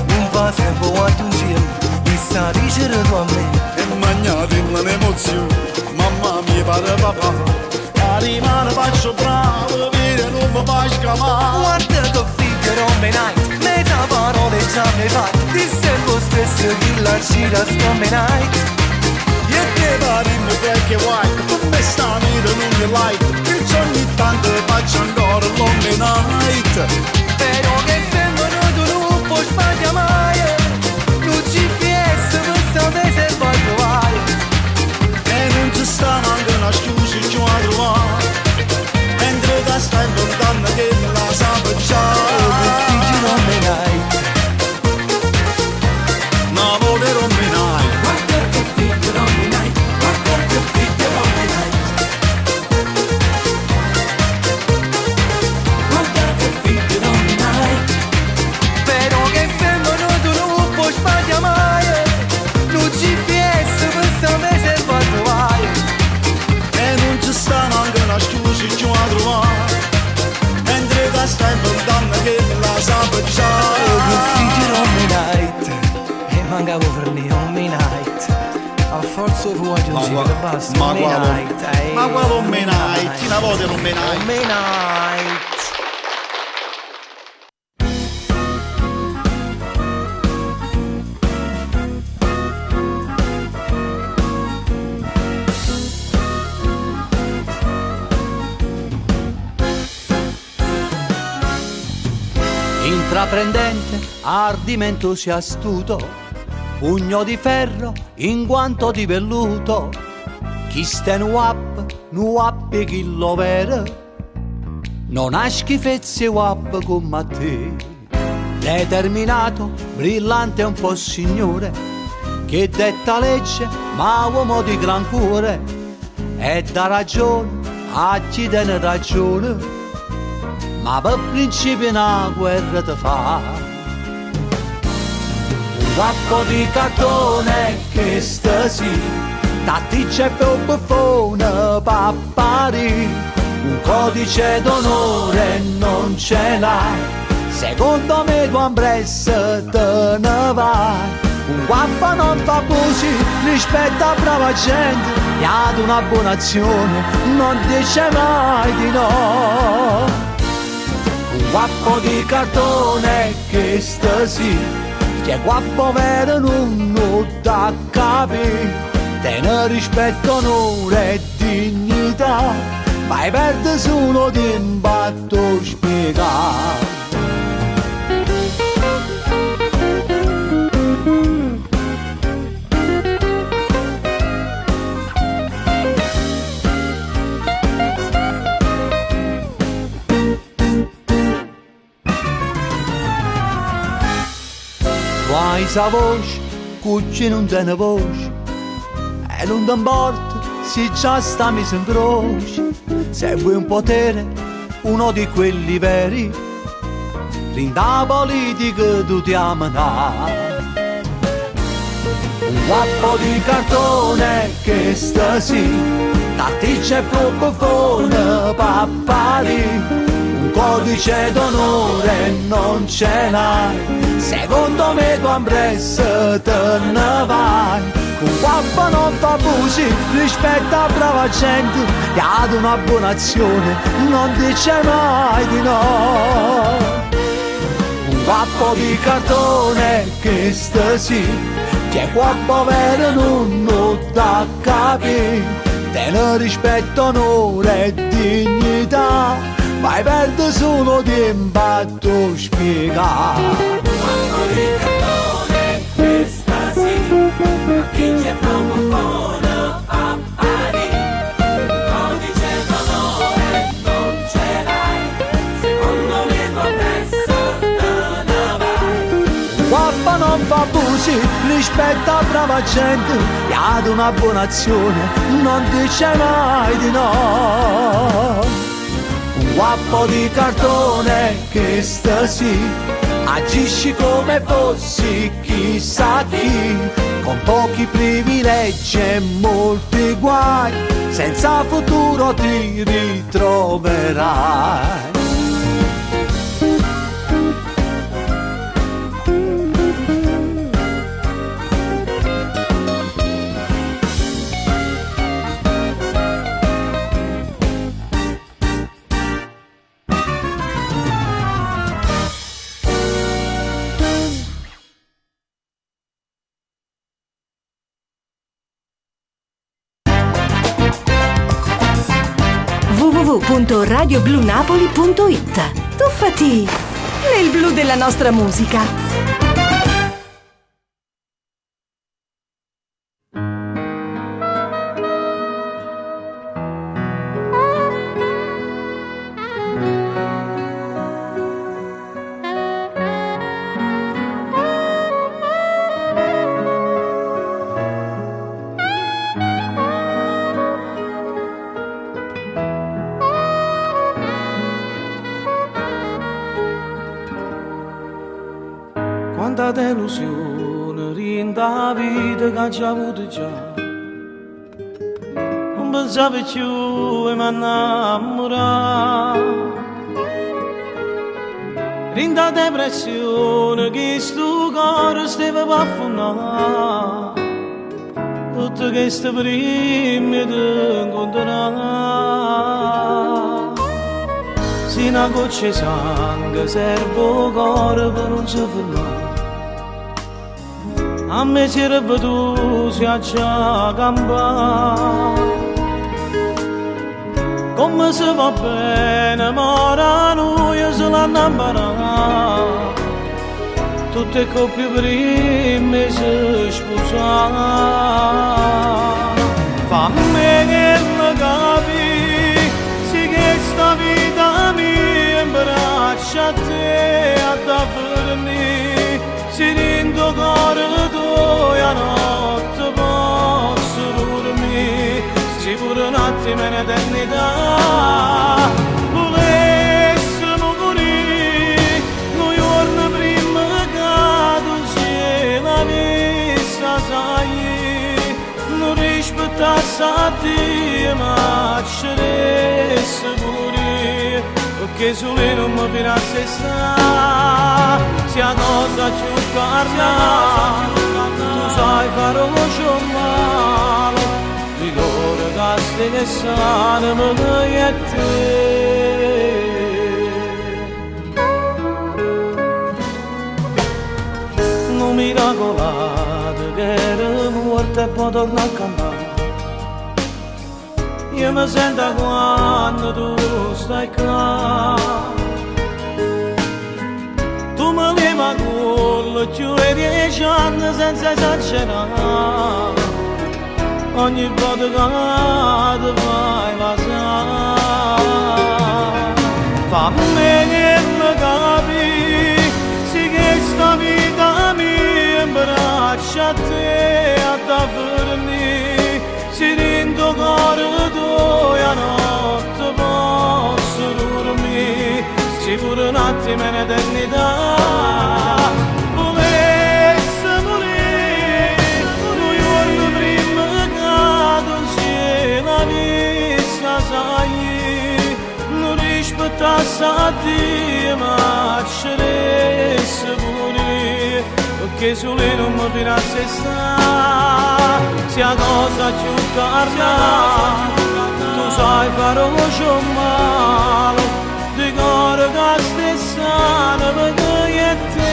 Non fa tempo quanto insieme, mi sta dicendo tu a me. E magnate l'emozione, mamma mia pare papà. A rimane faccio bravo, dire non mi fai scamare. Guarda che figlio non me n'hai, metà parole già mi fai. Ti sento spesso che la gira scomme night. E te pari mi perché vuoi, come sta vita non mi like. Che ogni tanto faccio ancora l'home night. Però che femmina tu non puoi sbagliare mai. Non GPS per sapere se sbaglio vai. E non ci sta neanche una scusa che ho trovato. Mentre da stai lontano che me la sape già. Figlio non me n'hai, No, voler non me n'hai. guarda che figlio non me n'hai, guarda che figlio non me n'hai. Guarda che figlio non me n'hai. Però che femmina tu non puoi sbagliare mai. Non GPS per sapere se sbaglio vai. E non ci sta neanche una scusa che ho trovato. Mentre da stai lontano che me la sape già. Figlio non me n'hai. E mancavo per lì non me n'hai. A forza fu aggiungere basta. ma me quale- n'hai, ma quale non me n'hai? Una volta non me n'hai. Non me n'hai. Intraprendente, ardimentoso e astuto, pugno di ferro in guanto di velluto, chi sta nuap chi lo vere, non ha schifezze wap come te. Determinato, brillante un po' signore, che detta legge ma uomo di gran cuore, e dà ragione a chi tiene ragione, ma per principio una guerra ti fa. Un guappo di cartone che stasi, tatticcia e un buffone pappari, un codice d'onore non ce l'hai, secondo me tu ambresse te ne vai. Un guappo non fa abusi, rispetta brava gente, e ad una buona azione non dice mai di no. Un guappo di cartone che stasi, che guappo vero non da capire, te ne rispetto, onore e dignità, ma perde solo di imbatto spiegare. Hai sa voce, cucci non te ne voce, e non ti importa se già sta messo in croce. Se vuoi un potere, uno di quelli veri, rinda politica tu ti amerai. Un guappo di cartone che stasi, tatticcia e buffone pappari, un codice d'onore non ce l'hai, secondo me tu ambresse te ne vai. Un guappo non fa abusi, rispetta brava gente, e ad una buona azione non dice mai di no. Un guappo di cartone che stasi, che guappo vero non da capire, te ne rispetto, onore e dignità, ma perde solo di impatto spiegare. Guappo di cartone che stasi, chi c'è proprio buono a pari, codice d'onore non ce l'hai, secondo me va presso te ne vai. Guappo non fa abusi, rispetta brava gente, e ad una buona azione non dice mai di no. Un guappo di cartone che stasi agisci come fossi chissà chi, con pochi privilegi e molti guai, senza futuro ti ritroverai. www.radioblunapoli.it. Tuffati nel blu della nostra musica. Quanta delusione rinda vita che ci ha avuto già, non pensavo più e mi innamorare. Rinda depressione che sto cuore stava per affondare, tutte queste prime ti incontrare. Se una goccia di sangue serve il cuore per non si fermare, a me sarebbe tu si già campare. Come se va bene, ma ora noi se l'hanno imparato, tutte coppie prime si sposano. Fammi che mi capi, sì che sta vita mia in braccia a te, a davvero si rindo cuore tu e a notte posso dormire, se pure un attimo in eternità volessimo morire, noi giorni prima che tu sia la vista sai, non rispettassi a te ma ci resti pure, perché solo non mi piace stare, sia cosa più carna, tu sai fare lo male, ricorda che stai che sanno me e te. Non miracolato che ero morto e poi torno a campare, io mi sento quando tu stai qua. Tu mi leva con più di 10 anni senza esagerare, ogni volta che ti fai passare. Fammi che mi capi, sì che sta vita mia in braccia a te, a davvero si rindo cuore tu e a notte posso dormire, se pure un attimo in eternità volesse morire, noi giorni prima che tu sia la vista sai, non rispettassi a te ma ci resti pure, perché solo non mi piace stare, sia cosa più carna, tu sai fare lo male, ricorda che stessa non mi e te.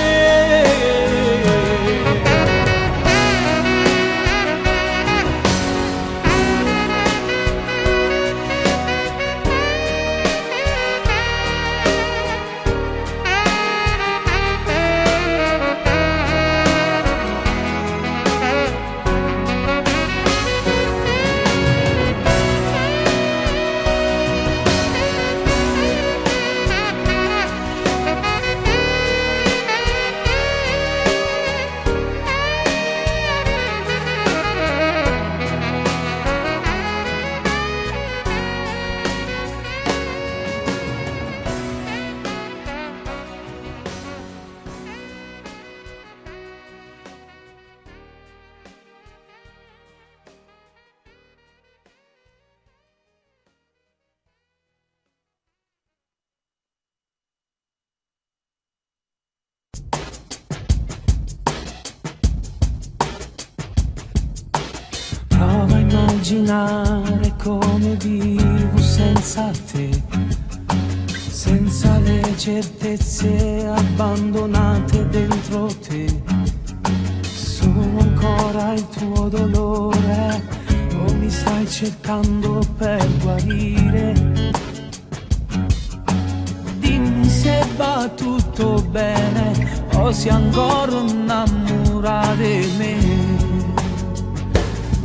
immaginare come vivo senza te, senza le certezze abbandonate dentro te. Sono ancora il tuo dolore, o mi stai cercando per guarire? Dimmi se va tutto bene o se ancora innamorata di me.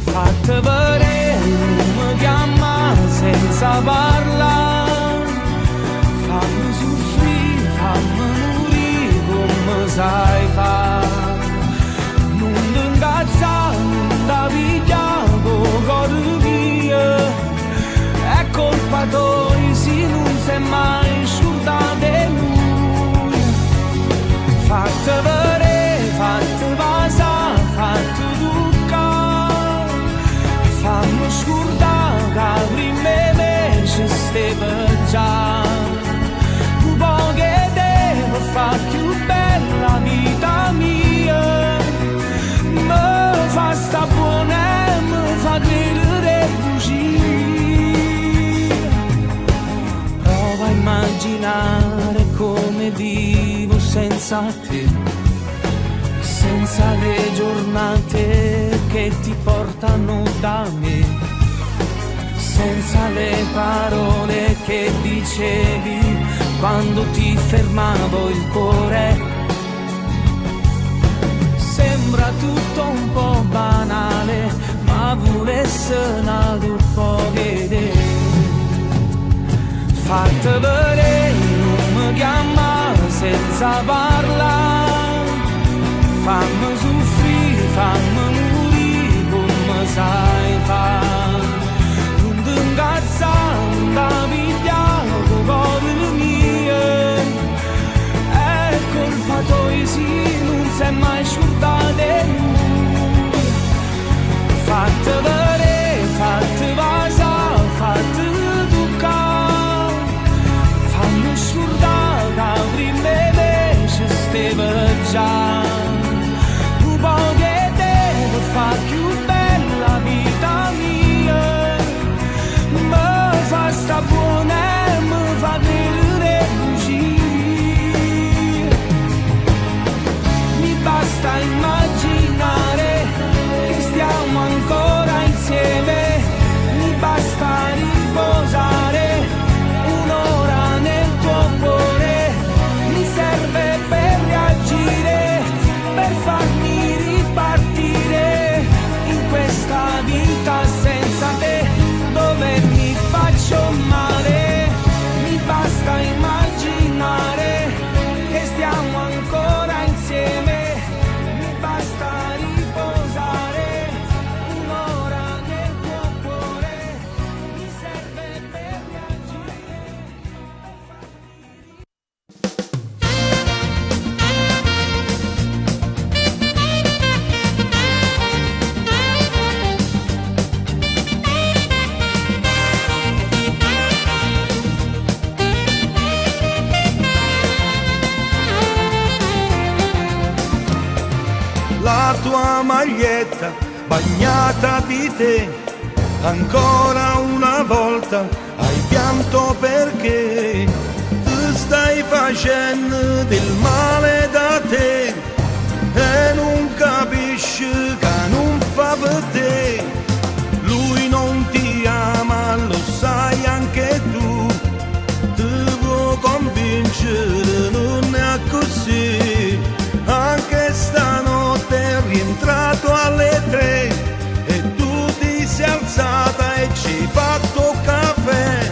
Fatte vedere, non mi chiama senza parlare, fammi soffrire, fammi morire come sai fare. Non ti incazzare, non ti pigliare, cuore mio, è colpa tua se non sei mai scordato di lui. Fatte vedere, fatte passare, fatte toccare, fammi scordare che la prima vece stava già. Un po' che devo fare più bella vita mia, mi fa sta buona e mi fa credere bugie. Prova a immaginare come vivo senza te, senza le giornate che ti portano da me, senza le parole che dicevi quando ti fermavo il cuore. Sembra tutto un po' banale, ma volesse nato un po' vedere. Fatte vedere, non mi chiama senza parlare, fammi soffrire, fammi morire come sai fare. Non ti incazzare, non ti pigliare, cuore mio, è colpa tua se non sei mai scordato di lui. Fatte vedere, fatte passare, fatte toccare, fammi scordare che la prima vece stava già. Un po' che devo fare più bella vita mia, mi fa sta buona e mi fa credere bugie. Mi basta immaginare che stiamo ancora insieme, mi basta riposare un'ora nel tuo cuore, mi serve per reagire, per farmi ripartire in questa vita senza te, dove mi faccio male. Mi basta immaginare che stiamo ancora insieme, mi basta riposare un'ora nel tuo cuore, mi serve per reagire. La tua maglietta bagnata di te, ancora una volta hai pianto perché tu stai facendo del male da te e non capisci che non fa per te. Lui non ti ama, lo sai anche tu, ti vuoi convincere, non è così. Anche stanotte è rientrato alle 3 e tu ti sei alzata e ci hai fatto caffè.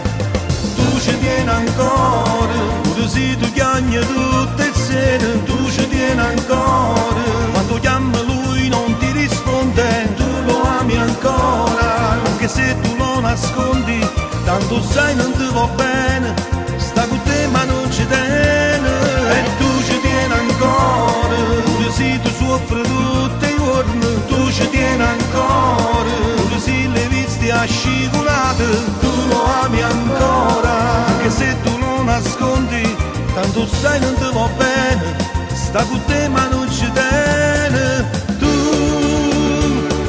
Tu ci tieni ancora, pure se tu chiami tutte le sere, tu ci tieni ancora. Quando chiama lui non ti risponde, tu lo ami ancora. Anche se tu lo nascondi, tanto sai non ti va bene, sta con te ma non ci tiene. E tu ci tieni ancora, pure se tu soffri tutti i giorni, tu ci tieni ancora, pure se le viste asciugate, tu lo ami ancora. Anche se tu lo nascondi, tanto sai non ti va bene, sta con te ma non ci tiene. Tu,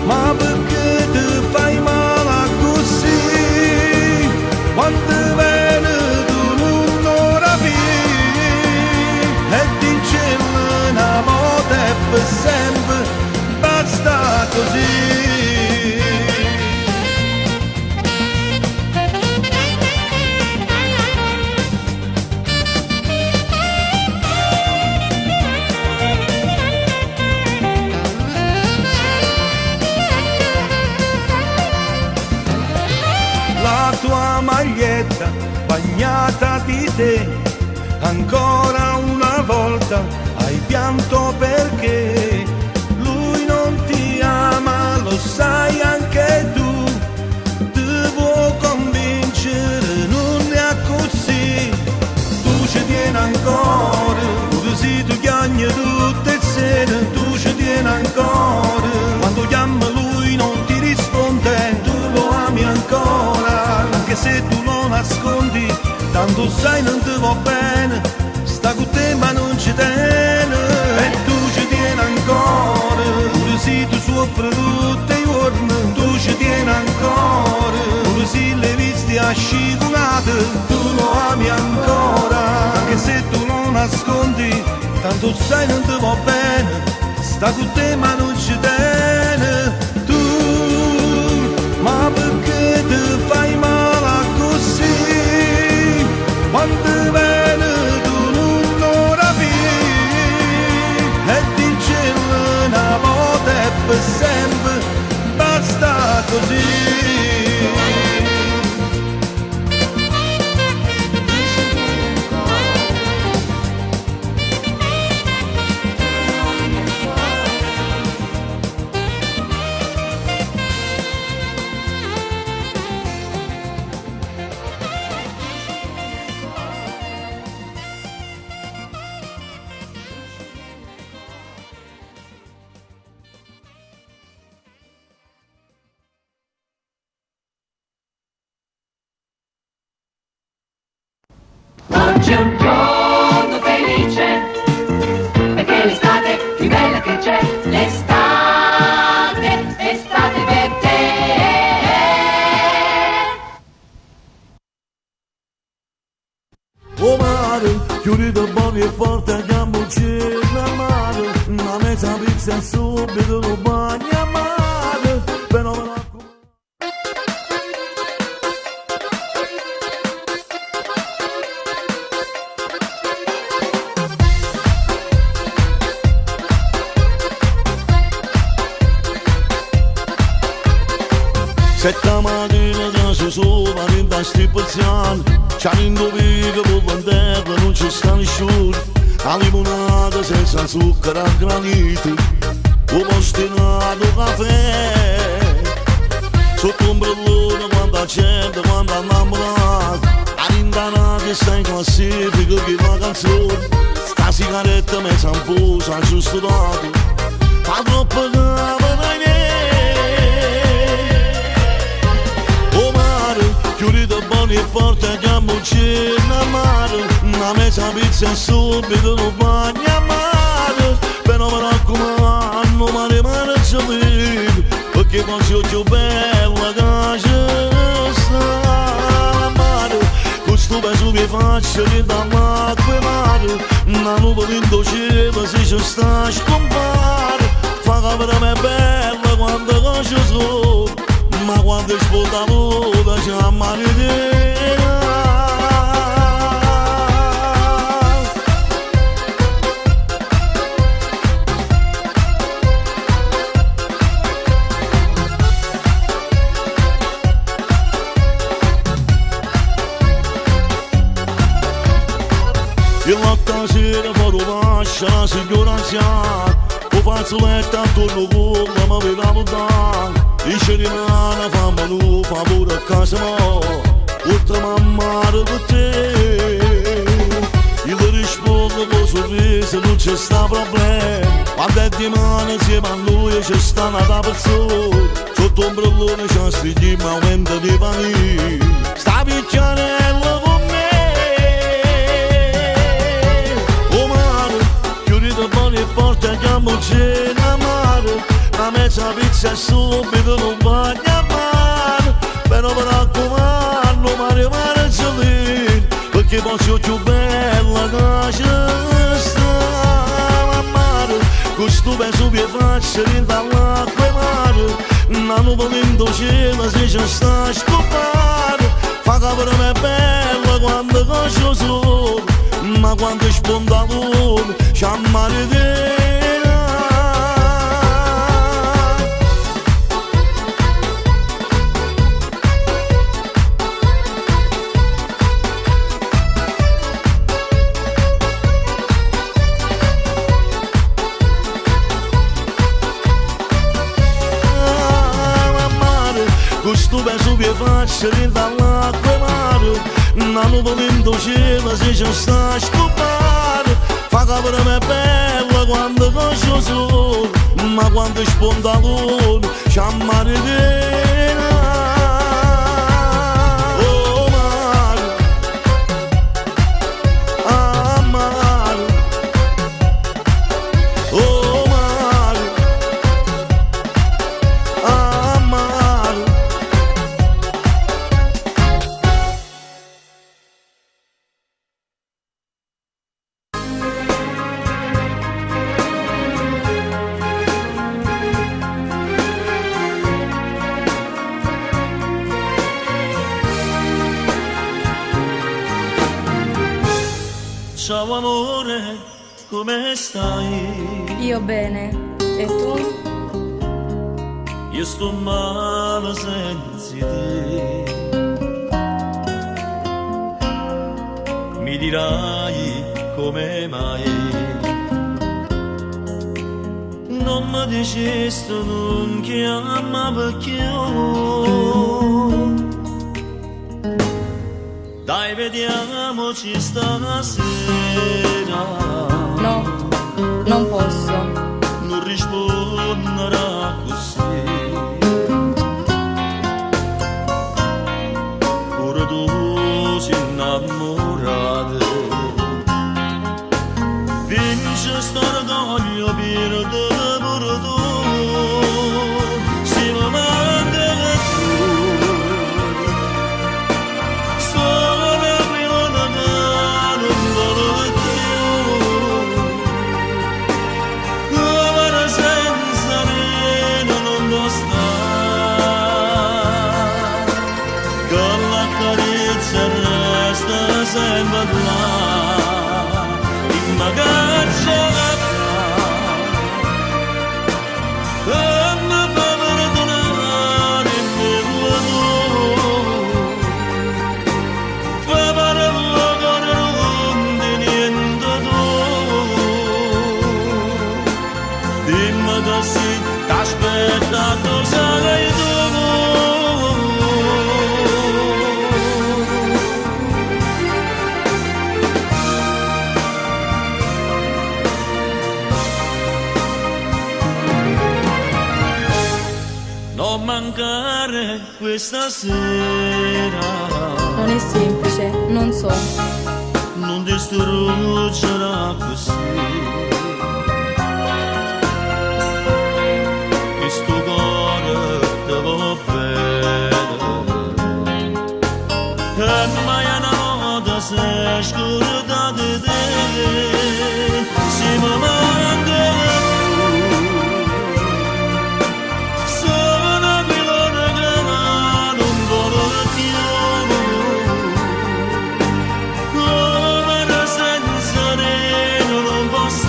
ma perché ti fai male per sempre, basta così. La tua maglietta bagnata di te, ancora una volta hai pianto perché lui non ti ama, lo sai anche tu, ti vuoi convincere, non ne ha così, tu ci tieni ancora, pure se tu chiami tutte le sere, tu ci tieni ancora, quando chiama lui non ti risponde, tu lo ami ancora, anche se tu lo nascondi, tanto sai non ti va bene, sta con te ma non ci tiene, e tu ci tieni ancora, pure se tu soffri tutti i giorni, tu ci tieni ancora, pure se le viste asciugate, tu lo ami ancora, anche se tu lo nascondi, tanto sai non ti va bene, sta con te ma non ci tiene, tu, ma perché ti fai male così, quando viene tu non lo rapivi, e dicevo una volta e per sempre, basta così. Oggi è un giorno felice, perché l'estate più bella che c'è, l'estate, estate per te. O mare, chiudi da buoni e porta gambucci al mare, una mezza pizza subito lo bagna a mare, però me la Setta mattina da si sopra in sti pazziani, c'ha l'indovica per in terra, non ci sta nessuno, la limonata senza zucchero a granito, un postinato caffè, sotto un brillone quando accende, quando innamorato, a rindanata che sta in classifica che fa canzone, sta sigaretta mezza in posa, giusto dato, fa troppo cava dai miei. Chiudi da buoni e porta gambucci a mare, una mezza pizza e subito lo bagna a mare, però mi raccomando, mare gelino, perché poi c'è più bella che c'è sta a mare, questo peso che faccio che dall'acqua e mare, una nuvola in cielo se ci sta a scompare, fa che per me è bella quando c'è solo, ma quando spunta la voda c'è la maledetta. E l'altra sera farò lascia la signora anziana, o fazzoletto attorno con la mi vede lontano. Dice rimane fammelo favore a casa mo, oltre mammare per te. Io ti rispondo con sorriso, non c'è sta problema, quando è di mano insieme a lui c'è sta una persona, sotto un brillone c'è stringi ma aumenta di panini, sta picchianella con me. O mare, chiudi da buoni e porta gambucci a mare, la mezza pizza è subito non bagna a mare, però mi raccomando, mare gelino, perché poi c'è più bella che c'è sta a mare, questo Vesuvio faccia dall'acqua e mare, non volendo cielo se ci sta a scopare, fa che per me è bella quando coscio solo, ma quando sponda l'uomo c'ha male te. Questo Vesuvio faccia dall'acqua e mare, non volendo cielo se ci sta a scopare, fa che per me è bella quando coscio solo, ma quando sponda l'uomo c'ha mare te. Oh mare, ah mare, oh mare, ah mare. Ciao amore, come stai? Io bene, e tu? Io sto male senza te. Mi dirai come mai non mi dicesti non chiama perché dai vediamoci stasera. No, non posso. Non risponderà così. Ora tu sei innamorata. Vince sto orgoglio per tu. Se mi manca tu. Sempre là, in magazza e mi fa perdonare per tu, fa parlo con di niente tu, dimmi che sì, t'aspetta cosa hai tu. Non mancare questa sera. Non è semplice, non so. Non distruggerà così. Questo cuore te va bene. E mai una volta sei scordata di te. Se mi manca senza ne non posso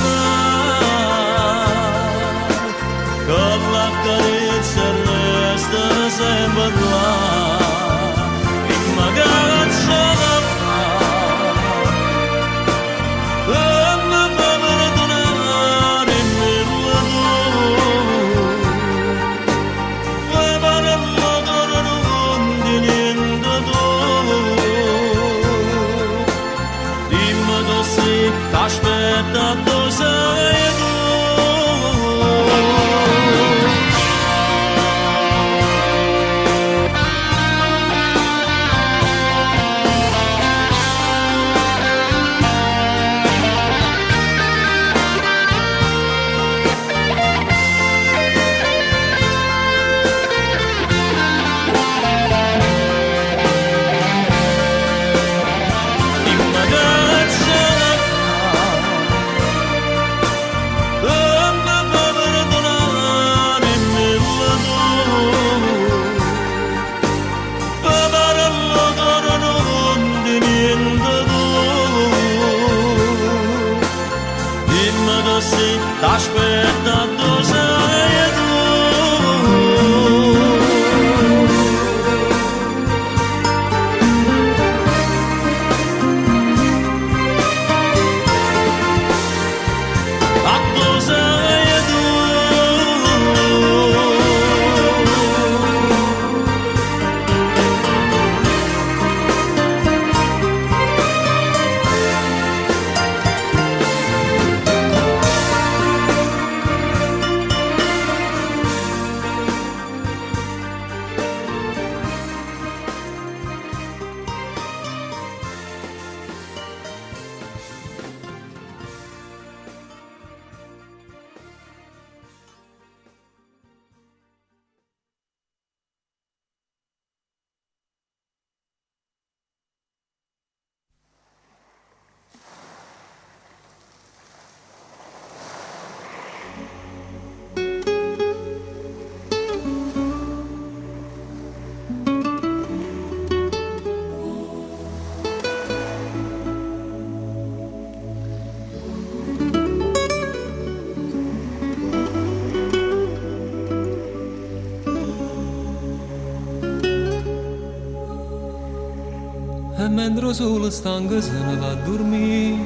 E mentre solo stanca se ne va a dormire,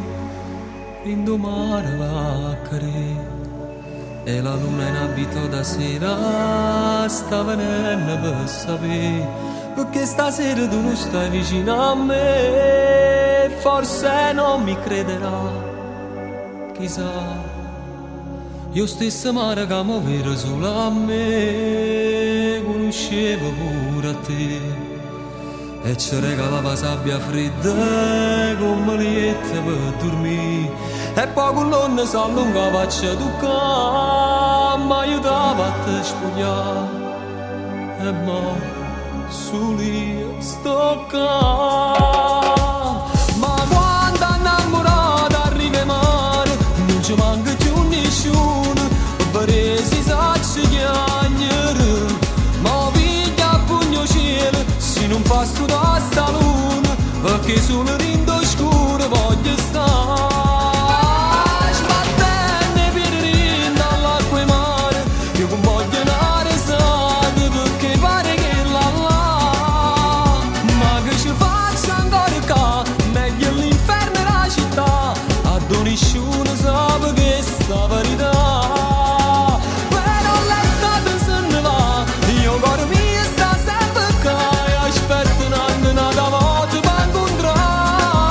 indomare va a cadere. E la luna in abito da sera sta venendo per sapere, perché stasera tu non stai vicino a me, forse non mi crederà, chissà. Io stesso mare che mi vedo solo a me, conoscevo pure a te. E ci regalava sabbia fredda con magliette per dormire. E poi con l'onne si allungava a toccare, mi aiutava a te spogliare. E mo' su lì sto qua. Ma quando innamorata arriva mare, non ci manca più nessuno, per si sa ci chiagnere. Ma piglia a pugno cielo, se non fa studiare sta luna, perché sono rindo scuro voglio stare. Sbattendo i piedi dall'acqua e mare, io non voglio andare sangue, perché pare che là là, ma che ci faccia ancora qua, meglio l'inferno e la città, a nessuno sa che sta verità. Però l'estate se ne va, io cuore mio sta sempre qua, e aspetto un'altra volta per incontrare.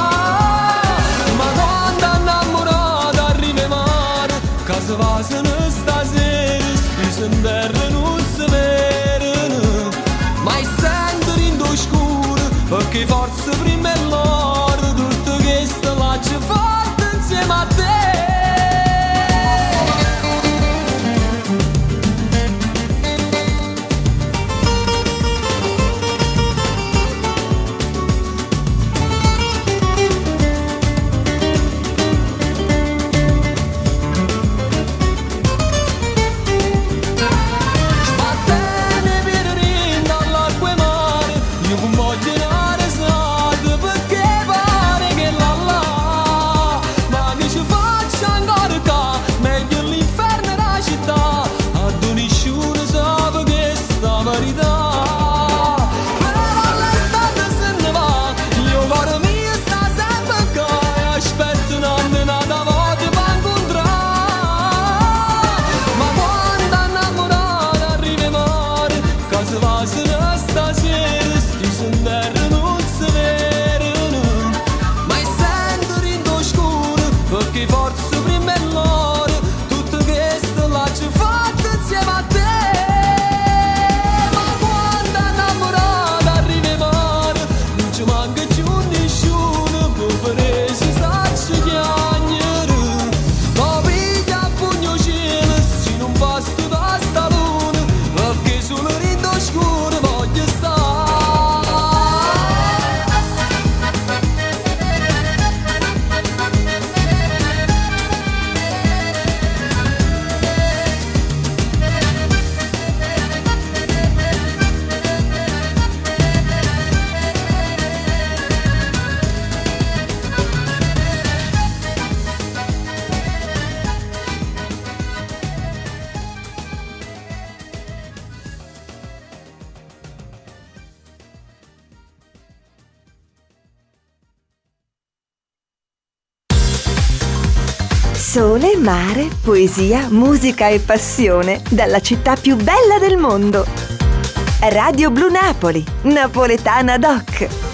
Sole, mare, poesia, musica e passione dalla città più bella del mondo. Radio Blu Napoli, napoletana doc.